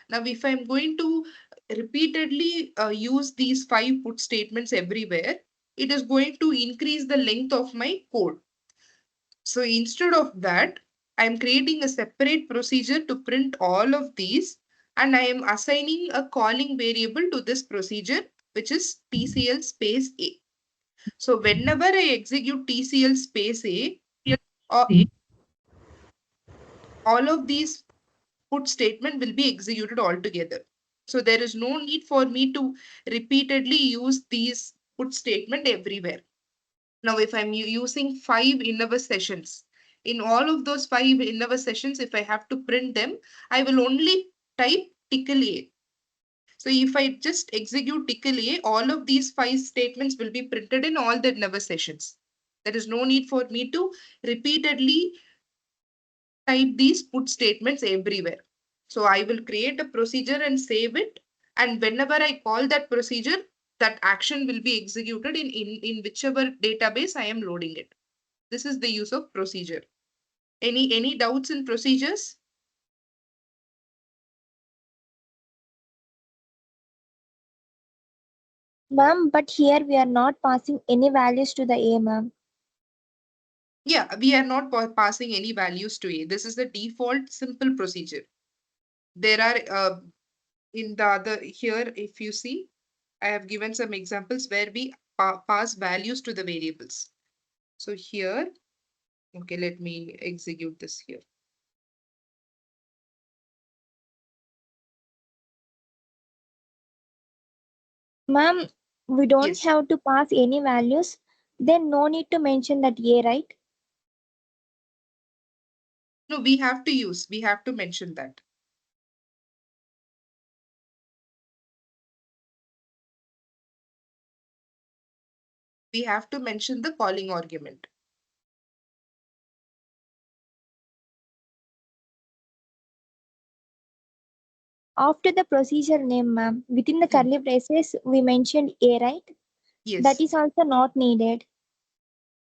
Now, if I'm going to repeatedly use these 5 put statements everywhere, it is going to increase the length of my code. So instead of that, I'm creating a separate procedure to print all of these, and I am assigning a calling variable to this procedure, which is TCL space A. So whenever I execute TCL space A, uh, all of these put statement will be executed altogether. So there is no need for me to repeatedly use these put statement everywhere. Now, if I'm using 5 in-hour sessions, in all of those 5 in-hour sessions, if I have to print them, I will only type tickle A. So if I just execute tickle A, all of these 5 statements will be printed in all the in-hour sessions. There is no need for me to repeatedly type these put statements everywhere. So I will create a procedure and save it. And whenever I call that procedure, that action will be executed in whichever database I am loading it. This is the use of procedure. Any doubts in procedures? Ma'am, but here we are not passing any values to the A, ma'am. Yeah, we are not passing any values to A. This is the default simple procedure. There are in the other here, if you see, I have given some examples where we pass values to the variables. So here, okay, let me execute this here. Ma'am, we don't Yes. have to pass any values. Then no need to mention that A, right? No, we have to mention that. We have to mention the calling argument. After the procedure name, ma'am, within the curly braces, we mentioned A, right? Yes. That is also not needed.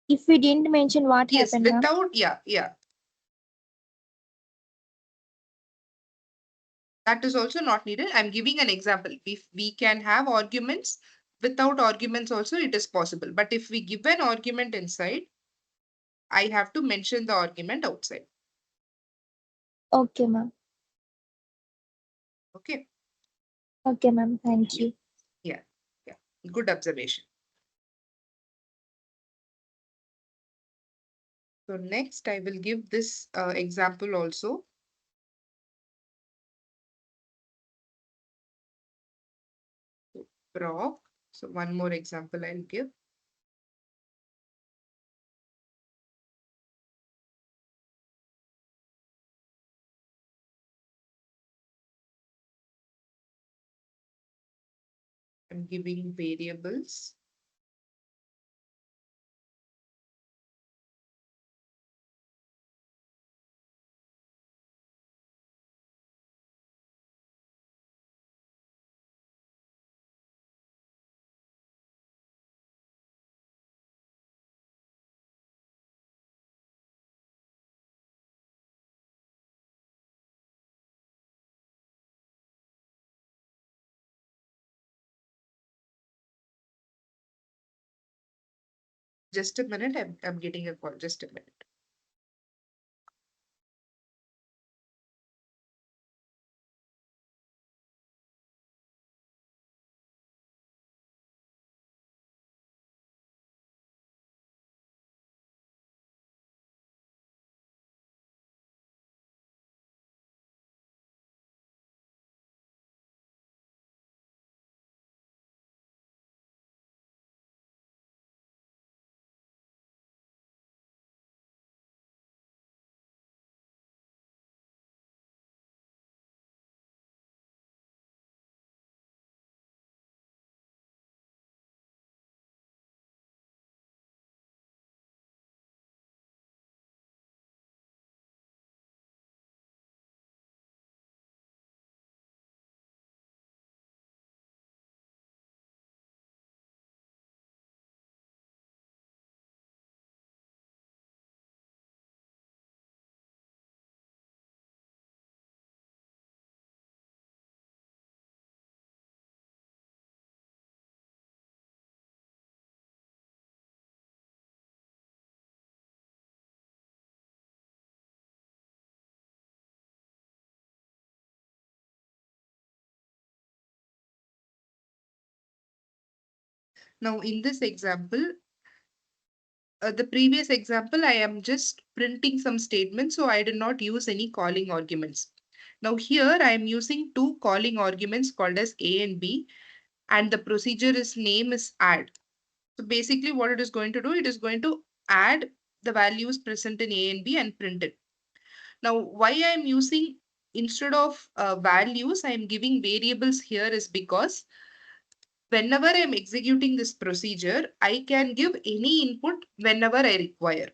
If we didn't mention what Yes, happened, ma'am. without, yeah. That is also not needed. I'm giving an example. If we can have arguments, without arguments also it is possible. But if we give an argument inside, I have to mention the argument outside. Okay, ma'am. Okay. Okay, ma'am. Thank Yeah. you. Yeah. Good observation. So next I will give this example also. proc. So one more example I'll give. I'm giving variables. Just a minute, I'm getting a call. Just a minute. Now in this example, the previous example, I am just printing some statements, so I did not use any calling arguments. Now here I am using two calling arguments called as A and B, and the procedure is name is add. So basically what it is going to do, it is going to add the values present in A and B and print it. Now why I am using instead of values, I am giving variables here is because whenever I'm executing this procedure, I can give any input whenever I require.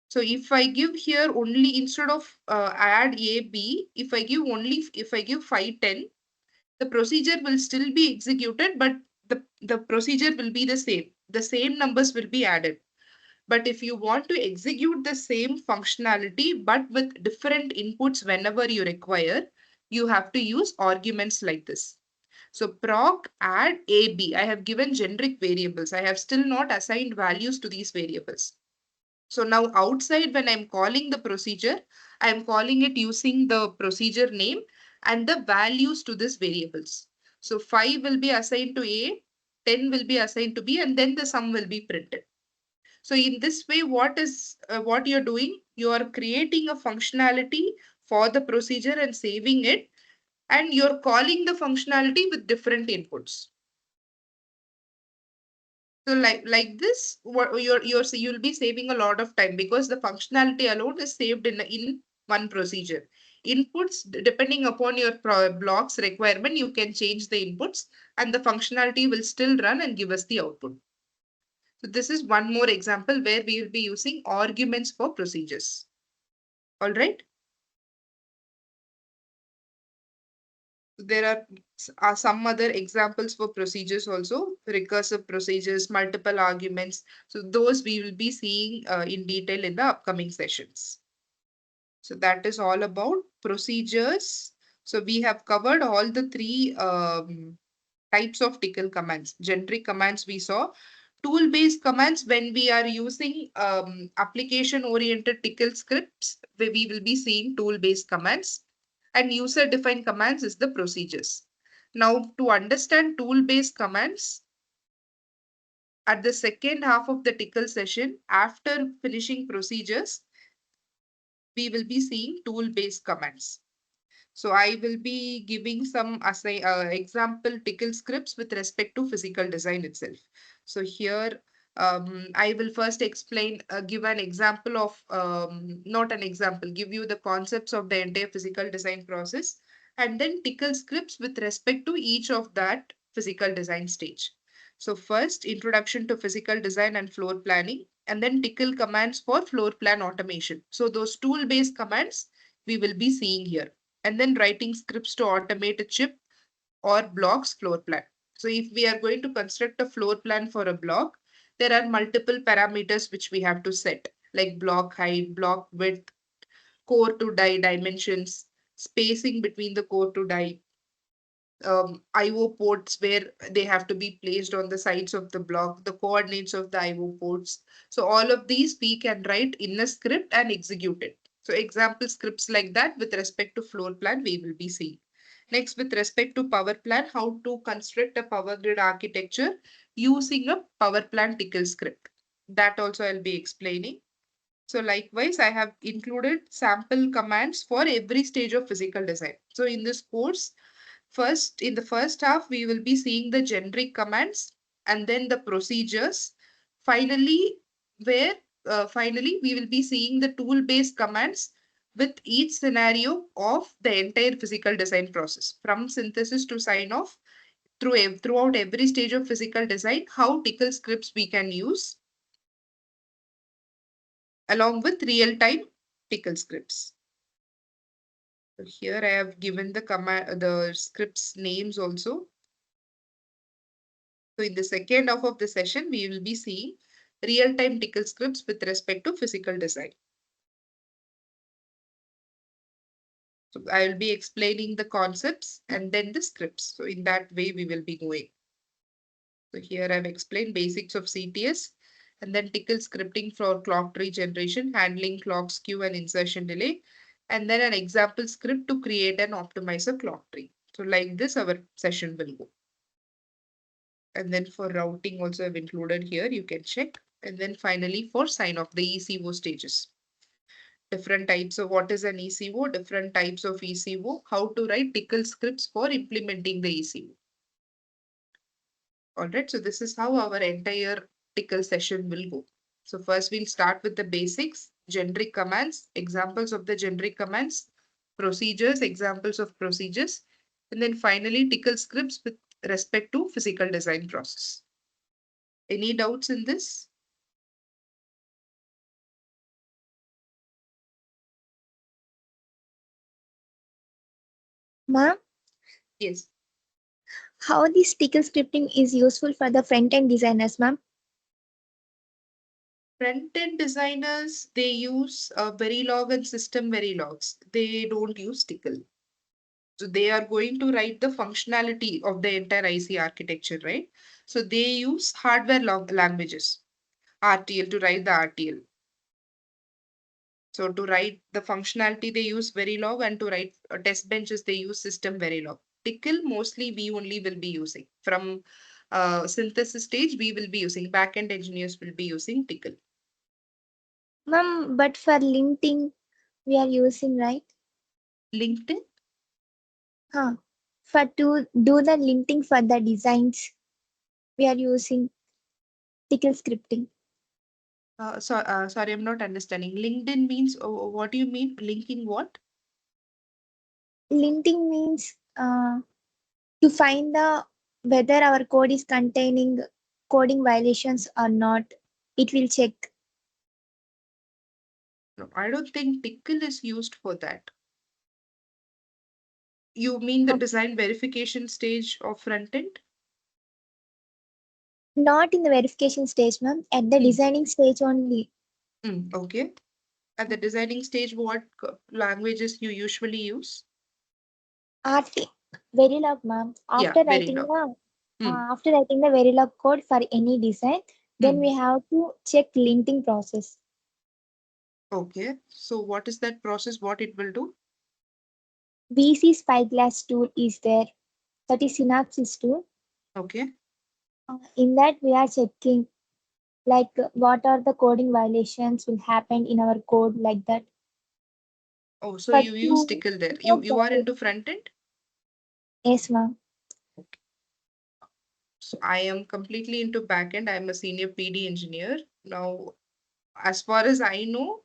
So if I give here only instead of add A, B, if I give 5, 10, the procedure will still be executed, but the procedure will be the same. The same numbers will be added. But if you want to execute the same functionality, but with different inputs whenever you require, you have to use arguments like this. So proc add AB, I have given generic variables. I have still not assigned values to these variables. So now outside when I'm calling the procedure, I'm calling it using the procedure name and the values to this variables. So 5 will be assigned to A, 10 will be assigned to B, and then the sum will be printed. So in this way, what you're doing? You are creating a functionality for the procedure and saving it, and you're calling the functionality with different inputs. So like this, what you'll be saving a lot of time because the functionality alone is saved in one procedure. Inputs, depending upon your block's requirement, you can change the inputs and the functionality will still run and give us the output. So this is one more example where we will be using arguments for procedures. All right. There are some other examples for procedures also, recursive procedures, multiple arguments. So those we will be seeing in detail in the upcoming sessions. So that is all about procedures. So we have covered all the three types of tickle commands. Generic commands we saw. Tool-based commands when we are using application-oriented tickle scripts, where we will be seeing tool-based commands. And user-defined commands is the procedures. Now, to understand tool-based commands, at the second half of the tickle session, after finishing procedures, we will be seeing tool-based commands. So I will be giving some example tickle scripts with respect to physical design itself. So here I will first explain, give an example of, not an example, give you the concepts of the entire physical design process, and then tickle scripts with respect to each of that physical design stage. So first, introduction to physical design and floor planning, and then tickle commands for floor plan automation. So those tool-based commands we will be seeing here, and then writing scripts to automate a chip or blocks floor plan. So if we are going to construct a floor plan for a block, there are multiple parameters which we have to set, like block height, block width, core to die dimensions, spacing between the core to die, IO ports where they have to be placed on the sides of the block, the coordinates of the IO ports. So all of these we can write in a script and execute it. So example scripts like that with respect to floor plan we will be seeing. Next, with respect to power plan, how to construct a power grid architecture using a power plan tickle script. That also I'll be explaining. So likewise, I have included sample commands for every stage of physical design. So in this course, first, in the first half, we will be seeing the generic commands and then the procedures. Finally, where finally we will be seeing the tool-based commands with each scenario of the entire physical design process, from synthesis to sign off throughout every stage of physical design, how tickle scripts we can use along with real-time tickle scripts. So here I have given the command, the scripts names also. So in the second half of the session, we will be seeing real-time tickle scripts with respect to physical design. So I will be explaining the concepts and then the scripts. So in that way, we will be going. So here I've explained basics of CTS and then tickle scripting for clock tree generation, handling clock skew and insertion delay, and then an example script to create and optimize a clock tree. So like this, our session will go. And then for routing also I've included here, you can check. And then finally for sign off, the ECO stages. Different types of what is an ECO, different types of ECO, how to write tickle scripts for implementing the ECO. All right, so this is how our entire tickle session will go. So first we'll start with the basics, generic commands, examples of the generic commands, procedures, examples of procedures, and then finally tickle scripts with respect to physical design process. Any doubts in this? Ma'am, Yes. how this tickle scripting is useful for the front-end designers, ma'am? Front-end designers, they use Verilog and system Verilogs. They don't use Tickle. So they are going to write the functionality of the entire IC architecture, right? So they use hardware languages, RTL, to write the RTL. So to write the functionality, they use Verilog, and to write test benches, they use system Verilog. Tickle, mostly we only will be using. From synthesis stage, we will be using, backend engineers will be using Tickle. Ma'am, but for linting, we are using, right? LinkedIn? Huh. For to do the linting for the designs, we are using tickle scripting. Sorry, I'm not understanding. LinkedIn means, what do you mean? Linking what? Linting means to find the whether our code is containing coding violations or not. It will check. No, I don't think Tickle is used for that. You mean the design verification stage of front end? Not in the verification stage, ma'am. At the designing stage only. Okay. At the designing stage, what languages you usually use? RT Verilog, ma'am. Yeah, very low. After writing the Verilog code for any design, then we have to check linting process. Okay. So what is that process? What it will do? VC Spyglass tool is there. That is Synapsis tool. Okay. In that we are checking like what are the coding violations will happen in our code like that. Oh, so But you use to tickle there. know You are better. into front end? Yes, ma'am. So I am completely into back end. I'm a senior PD engineer. Now, as far as I know,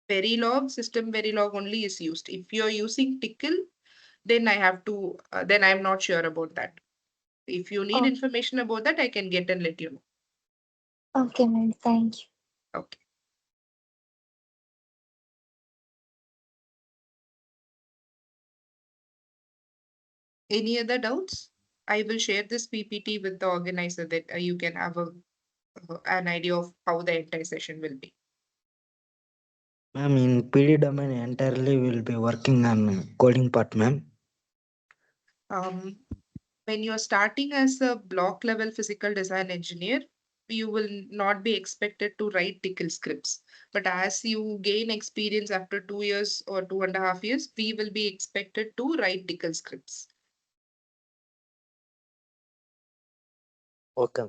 Verilog, system Verilog only is used. If you're using tickle, then I have to, then I'm not sure about that. If you need Oh, information about that, I can get and let you know. okay, ma'am. Thank you. Okay. Any other doubts? I will share this PPT with the organizer that you can have an idea of how the entire session will be. Ma'am, in PD domain entirely will be working on coding part, ma'am. When you're starting as a block level physical design engineer, you will not be expected to write tickle scripts. But as you gain experience after 2 years or 2.5 years, we will be expected to write tickle scripts. Okay.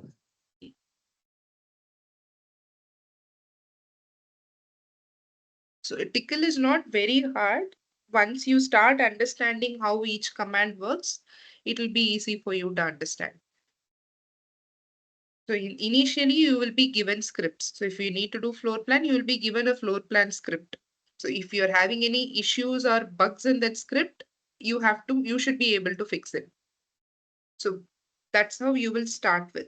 So tickle is not very hard. Once you start understanding how each command works, it will be easy for you to understand. So initially you will be given scripts. So if you need to do floor plan, you will be given a floor plan script. So if you're having any issues or bugs in that script, you should be able to fix it. So that's how you will start with.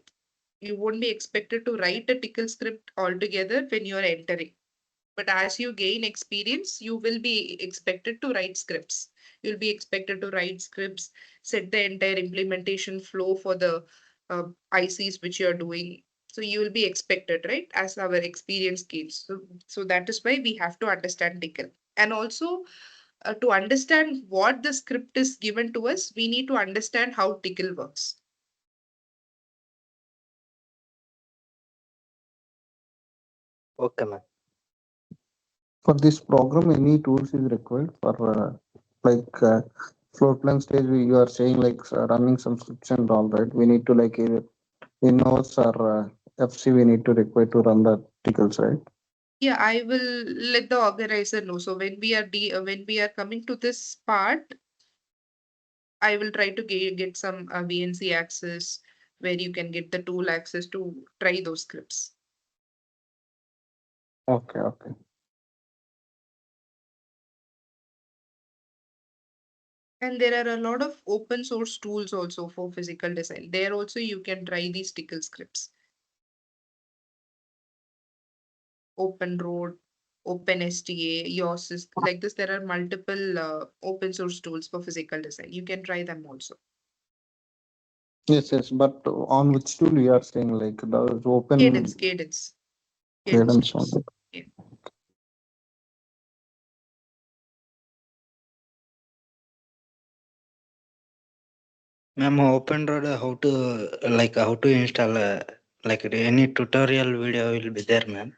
You won't be expected to write a tickle script altogether when you're entering. But as you gain experience, you will be expected to write scripts. You'll be expected to write scripts, set the entire implementation flow for the ICs which you're doing. So you will be expected, right? As our experience gains. So that is why we have to understand tickle. And also to understand what the script is given to us, we need to understand how tickle works. Okay, ma'am. For this program, any tools is required for like floor plan stage? You are saying like running some scripts and all, right? We need to like either in-house or FC. We need to require to run the articles, right? Yeah, I will let the organizer know. So when we are coming to this part, I will try to get some VNC access where you can get the tool access to try those scripts. Okay, okay. And there are a lot of open source tools also for physical design. There also you can try these tickle scripts. Open Road, OpenSTA, yours is like this. There are multiple open source tools for physical design. You can try them also. Yes, yes. But on which tool you are saying like the open Cadence cadence tools. only? Yeah. Ma'am, open road how to install like any tutorial video will be there, ma'am.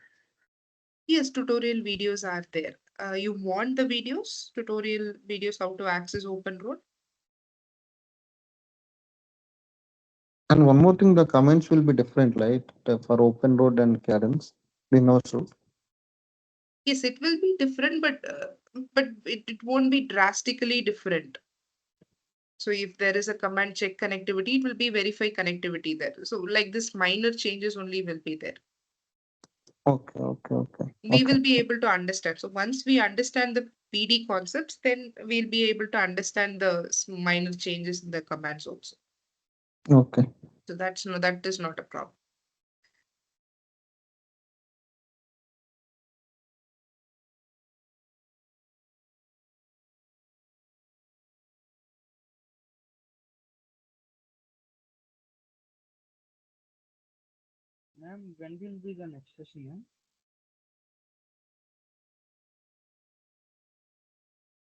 Yes, tutorial videos are there. You want the videos, tutorial videos, how to access Open Road? And one more thing, the comments will be different, right? For open road and cadence, we know so. Yes, it will be different, but it won't be drastically different. So if there is a command check connectivity, it will be verify connectivity there. So like this minor changes only will be there. Okay, okay, okay. We Okay, will be able to understand. So once we understand the PD concepts, then we'll be able to understand the minor changes in the commands also. okay. So that is not a problem. Ma'am, when will be the next session, ma'am?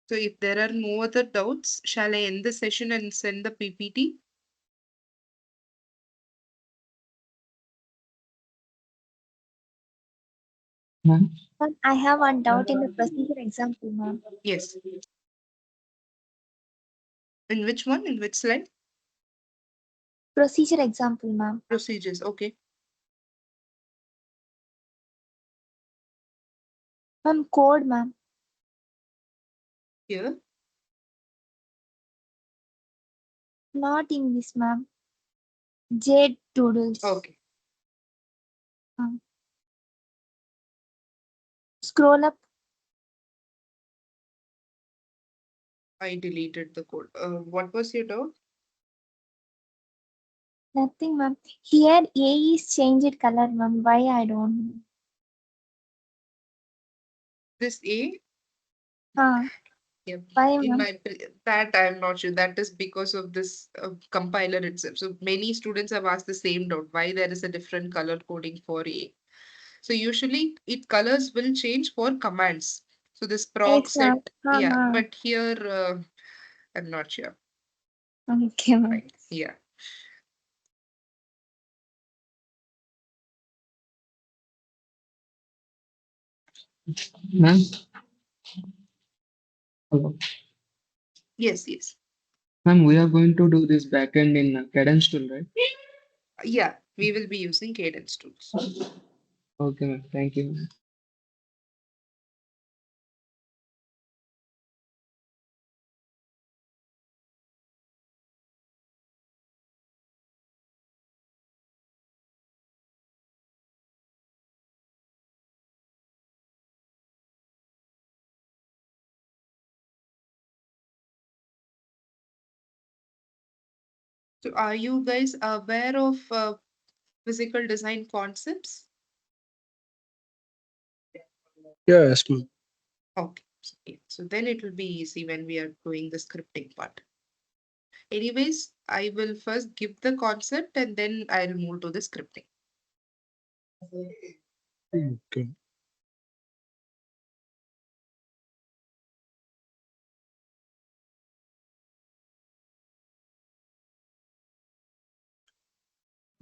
So if there are no other doubts, shall I end the session and send the PPT? Ma'am, I have one doubt in the procedure example, ma'am. Yes. In which one? In which slide? Procedure example, ma'am. Procedures. Okay. Ma'am, code, ma'am. Here. Not in this, ma'am. Jade doodles. Okay. Scroll up. I deleted the code. What was your doubt? Nothing, ma'am. Here A is changed color, ma'am. Why I don't know. This A? Yep. Why, In ma'am? that I'm not sure. That is because of this compiler itself. So many students have asked the same doubt, why there is a different color coding for A. So usually colors will change for commands. So this proc Yes, ma'am. set, yeah, but here I'm not sure. Okay, ma'am. Right. Yeah. Ma'am, hello. Yes, yes. Ma'am, we are going to do this backend in Cadence tool, right? Yeah, we will be using Cadence tools. Okay, ma'am. Thank you. Ma'am. So are you guys aware of physical design concepts? Yes, ma'am. Okay. So then it will be easy when we are doing the scripting part. Anyways, I will first give the concept and then I'll move to the scripting. Okay.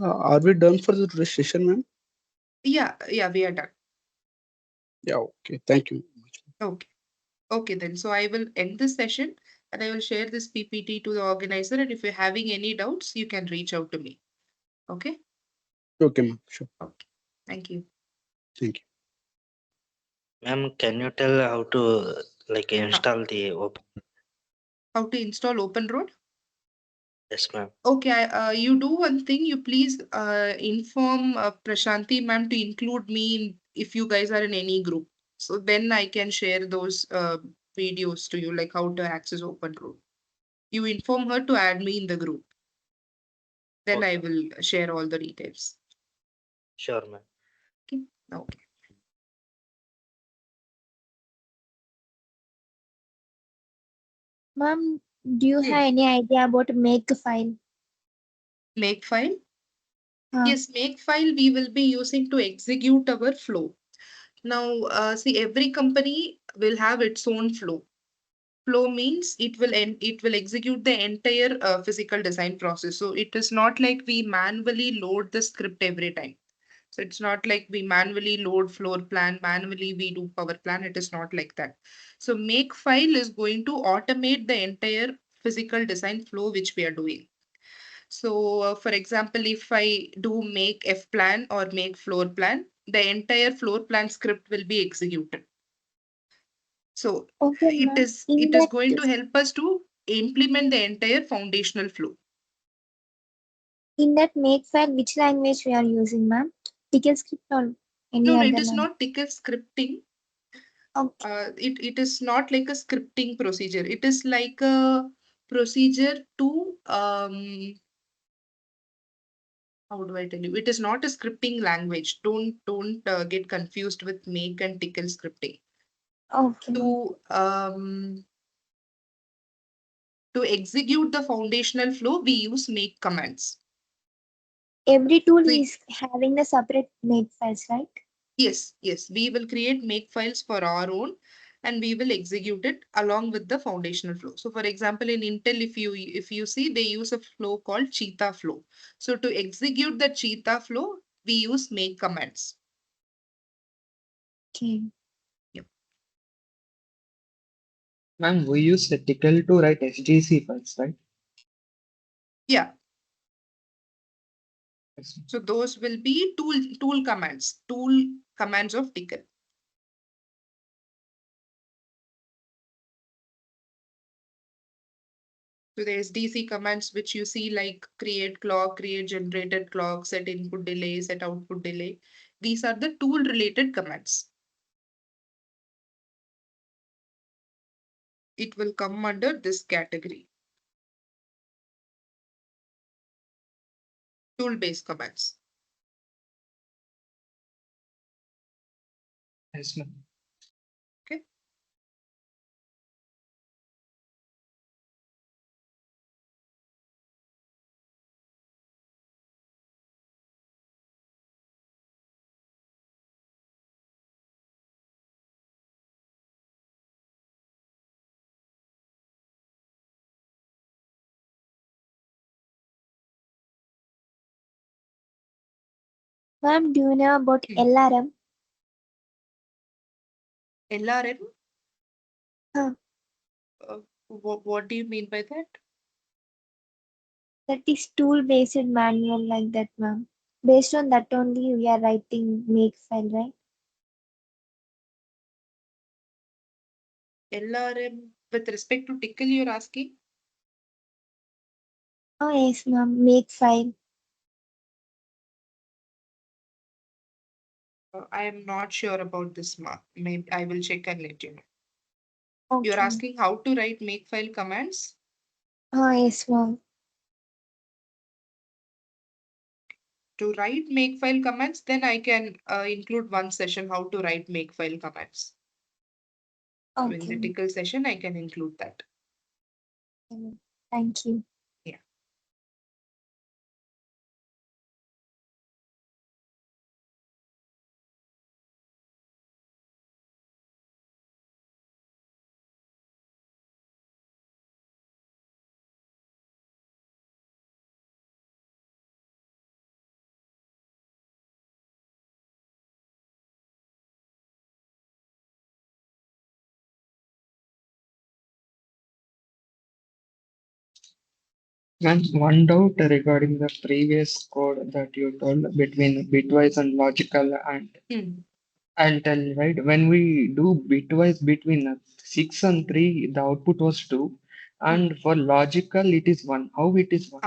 Are we done for the registration, ma'am? Yeah, we are done. Yeah, okay. Thank you. Okay. Okay, then. So I will end this session and I will share this PPT to the organizer. And if you're having any doubts, you can reach out to me. Okay. Okay, ma'am. Sure. Okay. Thank you. Thank you. Ma'am, can you tell how to like install the open? How to install Open Road? Yes, ma'am. Okay, you do one thing. You please inform Prashanti ma'am to include me if you guys are in any group. So then I can share those videos to you, like how to access Open Road. You inform her to add me in the group. Then I Okay. will share all the details. Sure, ma'am. Okay. Okay. Ma'am, do you Hmm. have any idea about make file? Makefile? Huh. Yes, Makefile we will be using to execute our flow. Now, see, every company will have its own flow. Flow means it will execute the entire physical design process. So it is not like we manually load the script every time. So it's not like we manually load floor plan, manually we do power plan. It is not like that. So Makefile is going to automate the entire physical design flow which we are doing. So for example, if I do make F plan or make floor plan, the entire floor plan script will be executed. So Okay, ma'am. it is going to help us to implement the entire foundational flow. In that make file, which language we are using, ma'am? Ticket script or any No, other it is language? not ticket scripting. Okay. It is not like a scripting procedure. It is like a procedure to how do I tell you? It is not a scripting language. Don't get confused with make and tickle scripting. Okay, ma'am. To execute the foundational flow, we use make commands. Every tool So, is having the separate make files, right? yes, we will create make files for our own and we will execute it along with the foundational flow. So for example, in Intel, if you see, they use a flow called cheetah flow. So to execute the cheetah flow, we use make commands. Okay. Yep. Ma'am, we use a tickle to write SGC files, right? Yeah. Yes. So those will be tool commands of tickle. So the SDC commands which you see like create clock, create generated clock, set input delay, set output delay. These are the tool related commands. It will come under this category. Tool based commands. Yes, ma'am. Okay. Ma'am, do you know about Hmm. LRM? LRM? Huh. What do you mean by that? That is tool-based manual like that, ma'am. Based on that only we are writing make file, right? LRM with respect to tickle you're asking? Oh yes, ma'am. Make file. I am not sure about this mark. Maybe I will check and let you know. Okay. You're asking how to write makefile commands? Oh yes, ma'am. To write makefile commands, then I can include one session how to write makefile commands. So in the Okay. tickle session, I can include that. Thank you. Yeah. Ma'am, one doubt regarding the previous code that you told between bitwise and logical, and Hmm. I'll tell you, right? When we do bitwise between 6 and 3, the output was 2, and for logical it is 1. How it is 1?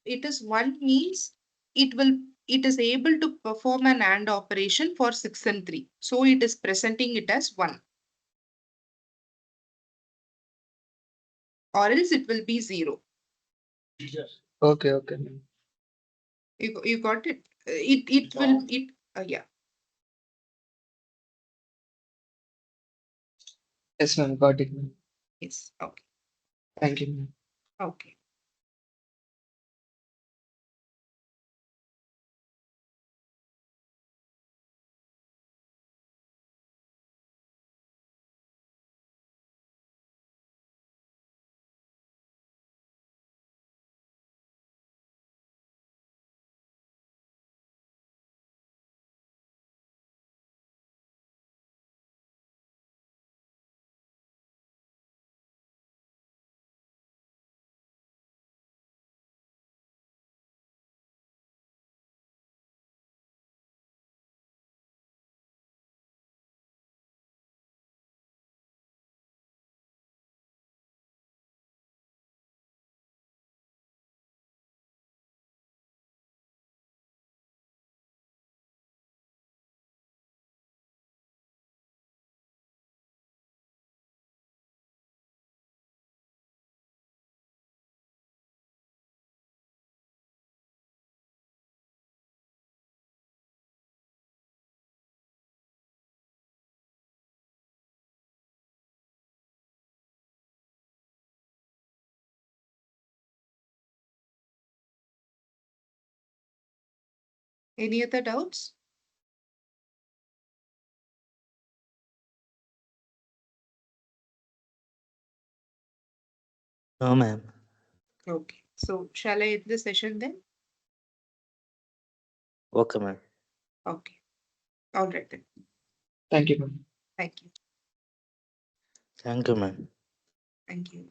It is 1 means it is able to perform an AND operation for 6 and 3. So it is presenting it as 1. Or else it will be 0. Okay, okay, ma'am. You got it? It will, yeah. Yes, ma'am, got it, ma'am. Yes, okay. Thank you, ma'am. Okay. Any other doubts? No, ma'am. Okay. So shall I end the session then? Okay, ma'am. Okay. All right then. Thank you, ma'am. Thank you. Thank you, ma'am. Thank you.